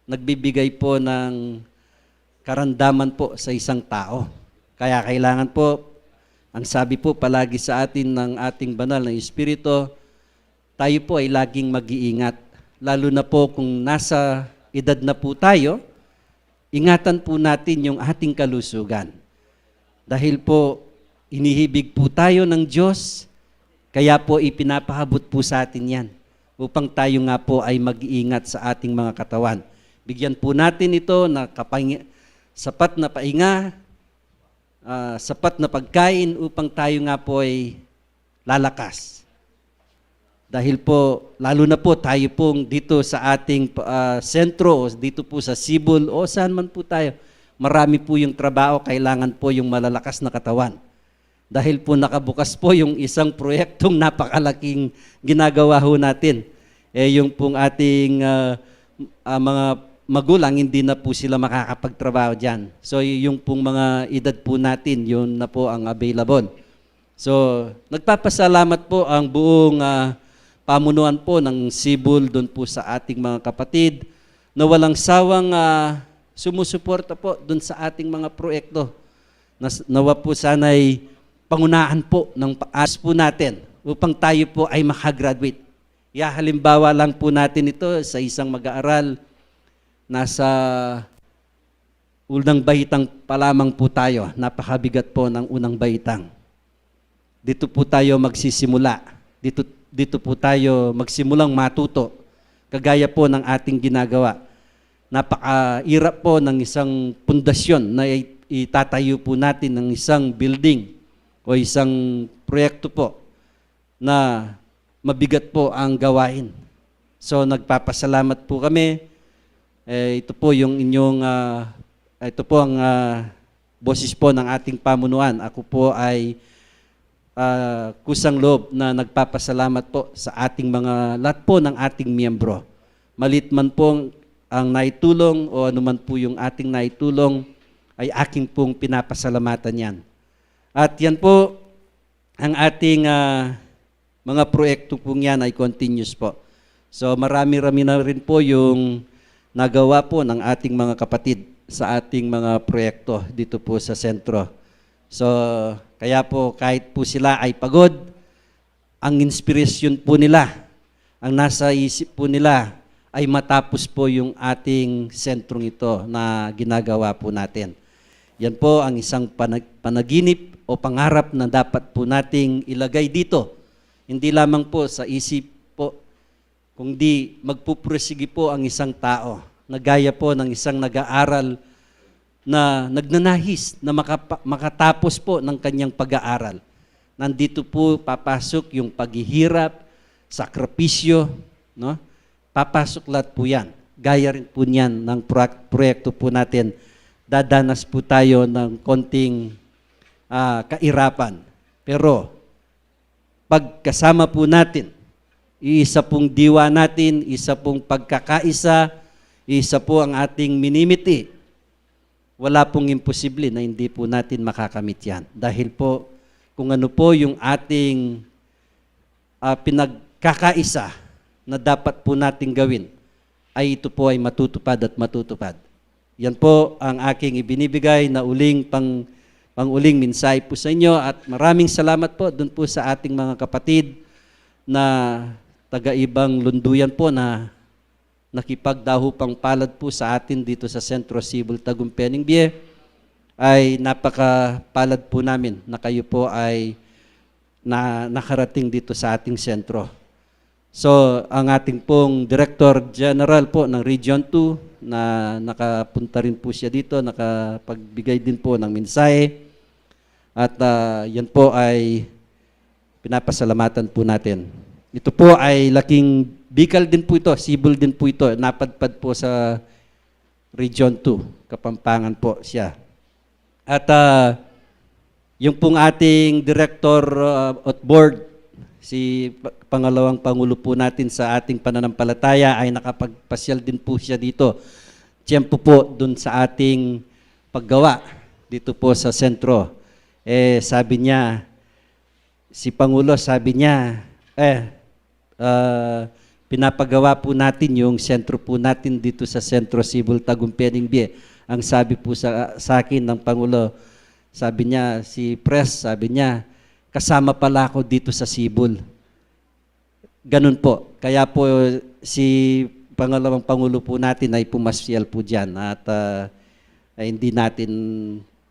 nagbibigay po ng karandaman po sa isang tao. Kaya kailangan po, ang sabi po palagi sa atin ng ating banal na Espiritu, tayo po ay laging mag-iingat. Lalo na po kung nasa edad na po tayo, ingatan po natin yung ating kalusugan. Dahil po, inihibig po tayo ng Diyos, kaya po ipinapahabot po sa atin yan upang tayo nga po ay mag-iingat sa ating mga katawan. Bigyan po natin ito na sapat na pahinga, sapat na pagkain upang tayo nga po ay lalakas. Dahil po, lalo na po tayo pong dito sa ating sentro, dito po sa Sibol, o saan man po tayo, marami po yung trabaho, kailangan po yung malalakas na katawan. Dahil po nakabukas po yung isang proyektong napakalaking ginagawa ho natin. Yung pong ating mga magulang, hindi na po sila makakapagtrabaho dyan. So yung pong mga edad po natin, yun na po ang available. So nagpapasalamat po ang buong pamunuan po ng Sibol doon po sa ating mga kapatid na walang sawang sumusuporta po doon sa ating mga proyekto. Nawa po sana'y pangunahan po ng paas po natin upang tayo po ay makagraduate. Halimbawa lang po natin ito sa isang mag-aaral, nasa unang bahitang pa lamang po tayo, napakabigat po ng unang bahitang. Dito po tayo magsisimula, dito po tayo magsimulang matuto, kagaya po ng ating ginagawa. Napakairap po ng isang pundasyon na itatayo po natin ng isang building o isang proyekto po na mabigat po ang gawain. So nagpapasalamat po kami. Ito po yung inyong, ito po ang boses po ng ating pamunuan. Ako po ay kusang loob na nagpapasalamat po sa ating mga, lahat po ng ating miyembro. Malit man po ang naitulong o anuman po yung ating naitulong, ay aking pong pinapasalamatan yan. At yan po, ang ating mga proyekto pong yan ay continuous po. So marami-rami na rin po yung nagawa po ng ating mga kapatid sa ating mga proyekto dito po sa sentro. So kaya po kahit po sila ay pagod, ang inspirasyon po nila, ang nasa isip po nila ay matapos po yung ating sentrong ito na ginagawa po natin. Yan po ang isang panaginip o pangarap na dapat po nating ilagay dito. Hindi lamang po sa isip po, kundi magpupursige po ang isang tao na gaya po ng isang nag-aaral na nagnanahis na makatapos po ng kanyang pag-aaral. Nandito po papasok yung paghihirap, sakripisyo, no? Papasok lahat po yan. Gaya rin po niyan ng proyekto po natin. Dadanas po tayo ng konting kairapan. Pero pagkasama po natin, isa pong diwa natin, isa pong pagkakaisa, isa po ang ating minimiti. Wala pong imposible na hindi po natin makakamit yan. Dahil po, kung ano po yung ating pinagkakaisa na dapat po natin gawin, ay ito po ay matutupad at matutupad. Yan po ang aking ibinibigay na panguling mensahe po sa inyo at maraming salamat po doon po sa ating mga kapatid na taga-ibang lunduyan po na nakipagdahupang palad po sa atin dito sa Sentro Cebu, Tagumpay, Bie, ay napakapalad po namin na kayo po ay nakarating dito sa ating sentro. So, ang ating pong Director General po ng Region 2 na nakapunta rin po siya dito, nakapagbigay din po ng mensahe. At yan po ay pinapasalamatan po natin. Ito po ay laking Bicol din po ito, Cebu din po ito. Napadpad po sa Region 2, Kapampangan po siya. At yung pong ating Director at Board, si pangalawang Pangulo po natin sa ating pananampalataya ay nakapagpasyal din po siya dito. Tiyempo po dun sa ating paggawa dito po sa sentro. Sabi niya, si Pangulo sabi niya, pinapagawa po natin yung sentro po natin dito sa Sentro Cebu, Tagumpay, Bie. Ang sabi po sa akin ng Pangulo, sabi niya, si Pres, sabi niya, kasama pala ako dito sa Cebu. Ganun po. Kaya po si pangalawang Pangulo po natin ay pumasyal po dyan at hindi natin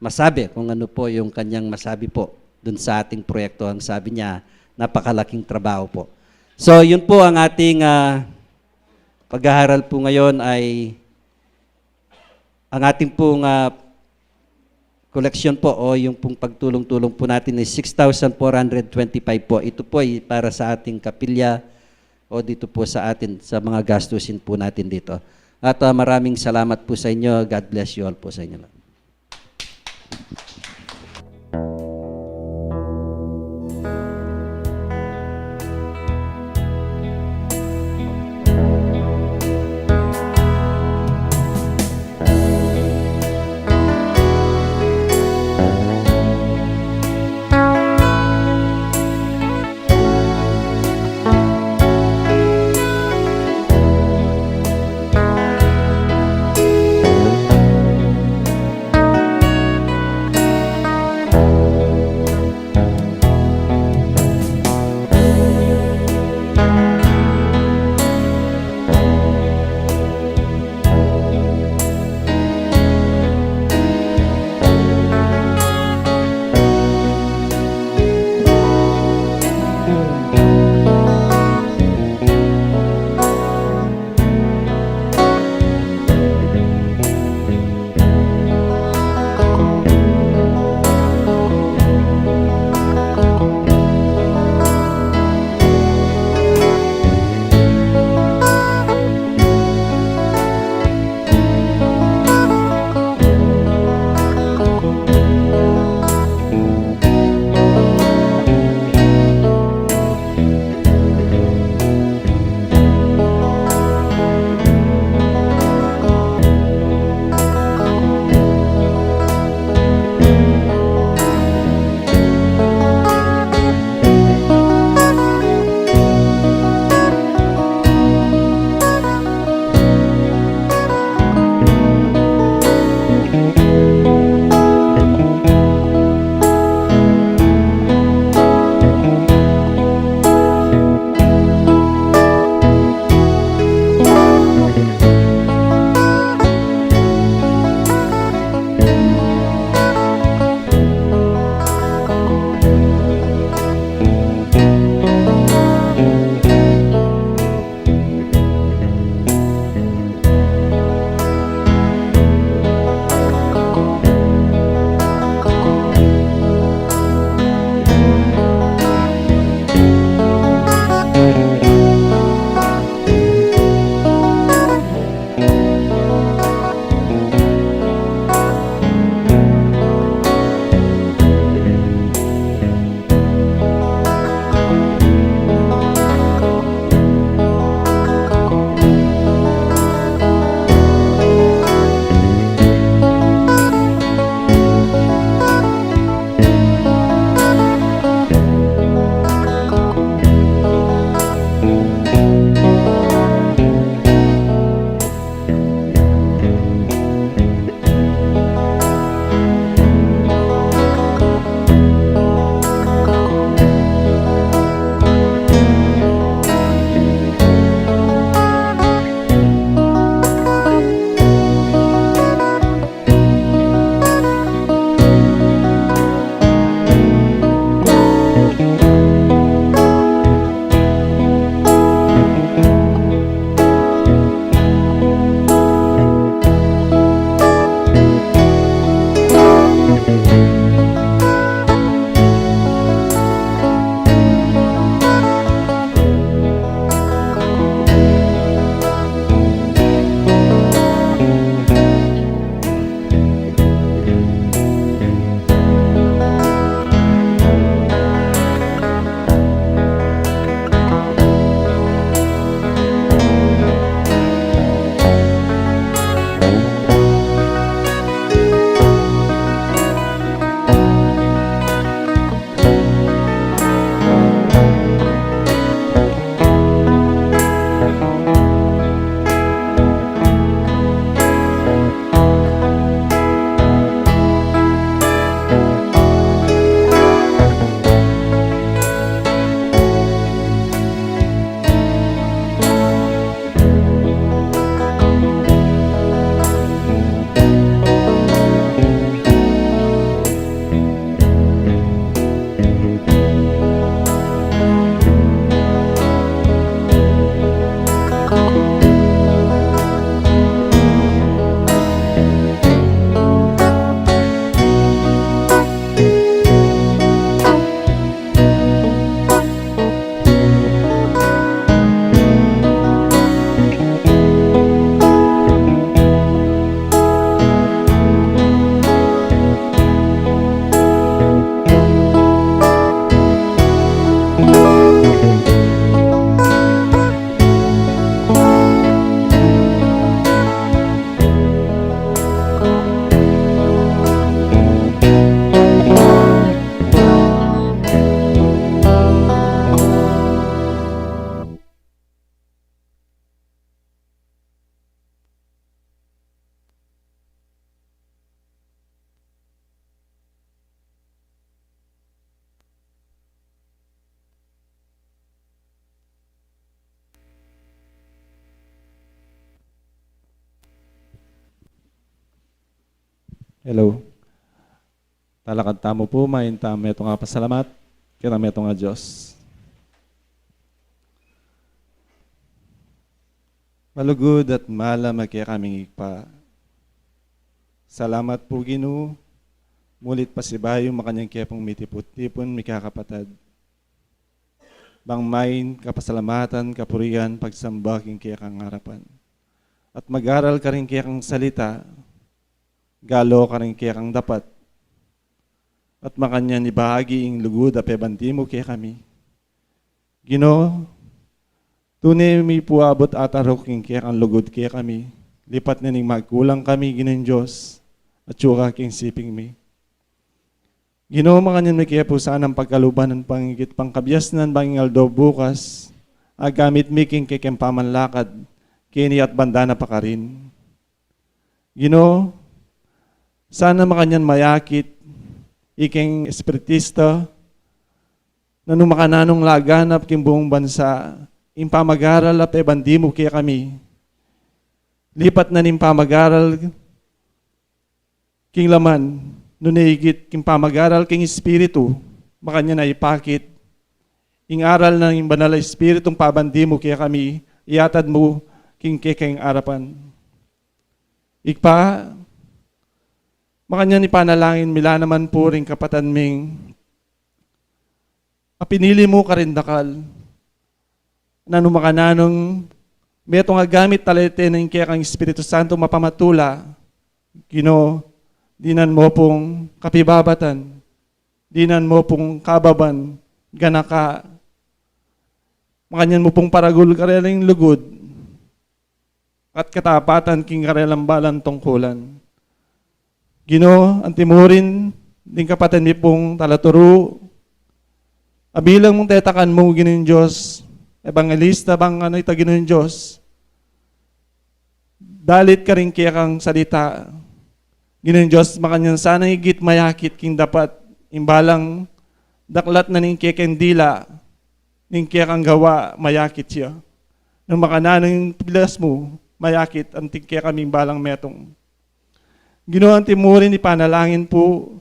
masabi kung ano po yung kanyang masabi po dun sa ating proyekto. Ang sabi niya, napakalaking trabaho po. So yun po ang ating pag-aaral po ngayon ay ang ating pong collection po o yung pong pagtulong-tulong po natin ay 6,425 po. Ito po ay para sa ating kapilya o dito po sa atin, sa mga gastusin po natin dito. At maraming salamat po sa inyo. God bless you all po sa inyo. Hello. Talakad tamo po, main tamo ito nga pasalamat, kita ito nga Diyos. Malugod at malam kaya kaming ikpa. Salamat po Ginoo, mulit pasibayo makanyang kaya pong mitipot-tipon, mikakapatad. Bang main, kapasalamatan, kapurihan, pagsamba king kaya kang harapan. At mag-aral ka rin kaya kang salita, galo ka rin kaya kang dapat. At makanya ni bahagi ing lugod at pebanti mo kaya kami. Ginoo, tunay mi po abot at aroking kaya kang lugod kaya kami. Lipat na ning magkulang kami ginin Diyos at suka king siping mi. Ginoo, makanyan mi kaya po saan ang pagkaluban ng pangigit pangkabyasnan banging aldo bukas. Agamit mi king kayang pamanlakad kini at banda na pakarin. Ginoo, sana makanyan mayakit iking espiritista na numakananong laganap king buong bansa ing pamag-aral at ebandi mo kaya kami. Lipat na ning pamag-aral king laman nunigit king pamag-aral king espiritu makanya na ipakit ing aral ng banal na espiritong pabandi mo kaya kami iatad mo king kekeng arapan. Ikpa, makanya ni panalangin mila naman po rin kapatan ming pinili mo ka rin dakal na numakananong metong agamit talete ng kaya kang Espiritu Santo mapamatula. Ginoo, dinan mo pong kapibabatan, dinan mo pong kababan, ganaka, makanyan mo pong paragul karelang lugod, at katapatan king karelang balan tungkulan. Ginoo, antimurin, din kapatan ni pong talaturo, abilang mong tetakan mo ginin Diyos, evangelista bang ano ita ginin Diyos, dalit ka rin kaya kang salita, ginin Diyos, makanyan sana higit mayakit king dapat imbalang daklat na ning kaya kang dila, ning kaya kang gawa, mayakit siya. Nung makananong pilas mo, mayakit, anting kaya kaming balang metong. Ginoon timurin ni panalangin po,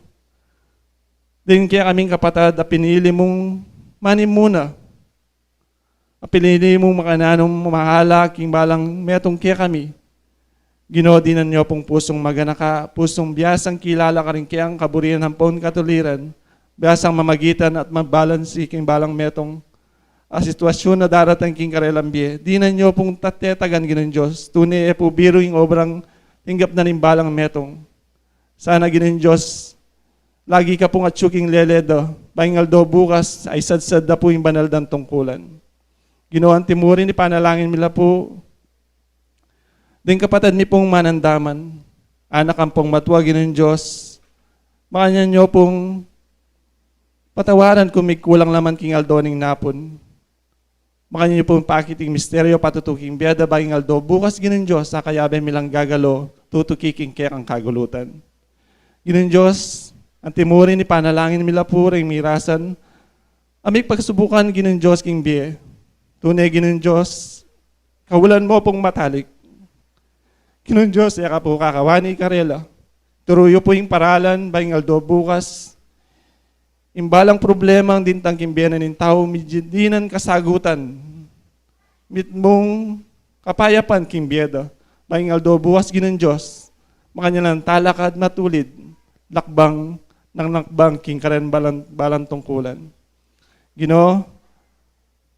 din kaya kaming kapatad, pinili mong manim muna. Pinili mong makananong mahala, king balang metong kaya kami. Ginoo, dinan niyo pong pusong maganaka, pusong biyasang kilala ka rin kaya ang kaburihan ng pon katuliran, biyasang mamagitan at mabalansi king balang metong sitwasyon na darating king karelambie. Dinan niyo pong tatetagan ginoon Diyos, tunay po biro yung obrang tinggap na ning balang metong. Sana ginoon Diyos, lagi ka pong atsuking leledo, pahingaldo bukas ay sadsad na po yung banal ng tungkulan. Ginoo, ang timurin ni panalangin nila po, din kapatid ni pong manandaman, anak ang pong matwa ginoon Diyos, makanyan niyo pong patawaran kung may kulang laman king aldoning napon. Makanyan niyo pong pakiting misteryo patutuking biyada baging aldo, bukas ginoon Diyos, sa kayabe milang gagalo, tutukiking kaya ang kagulutan. Ginoon Diyos, ang timurin ni panalangin nila po ring mirasan, amig pagsubukan ginoon Diyos king biye. Tunay ginoon Diyos, kawalan mo pong matalik. Ginoon Diyos, ka po kakawani karela. Turuyo po yung paralan, baging aldo bukas. Imbalang problema ang dintang kimbiyanan ng tao, dinan kasagutan. Mit mong kapayapan kimbiyada. Baging aldo bukas ginoon Diyos, makanya lang talakad matulid, lakbang ng nakbang king karen balang tungkulan. Ginoo,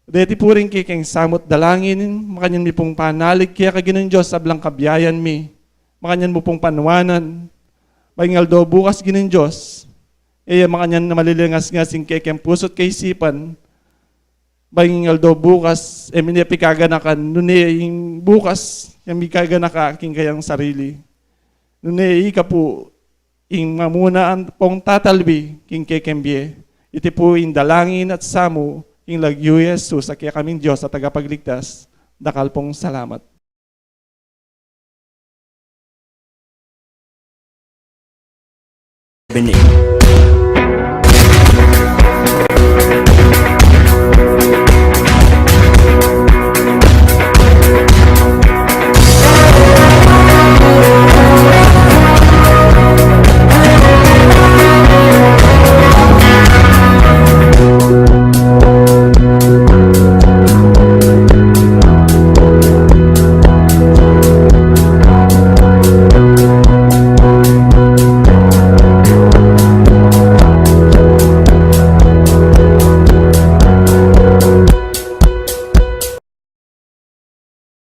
deti po rin kikeng samot dalangin, makanyan mi pong panalig, kaya ka ginoon Diyos, sablang kabiyayan mi, makanyan mo pong panwanan, baging aldo bukas ginoon Diyos, makanyan na malilingas nga sing kekeng pusot kay sipan, baging aldo bukas, minipik kaganakan, yung bukas, yung may kaganaka king kayang sarili. Nune ka po, ing mamuna ang pong tatalbi, king kekembye, iti po in dalangin at samu, ing lagyo Yesus, sa kaya kaming Diyos at tagapagligtas, dakal pong salamat.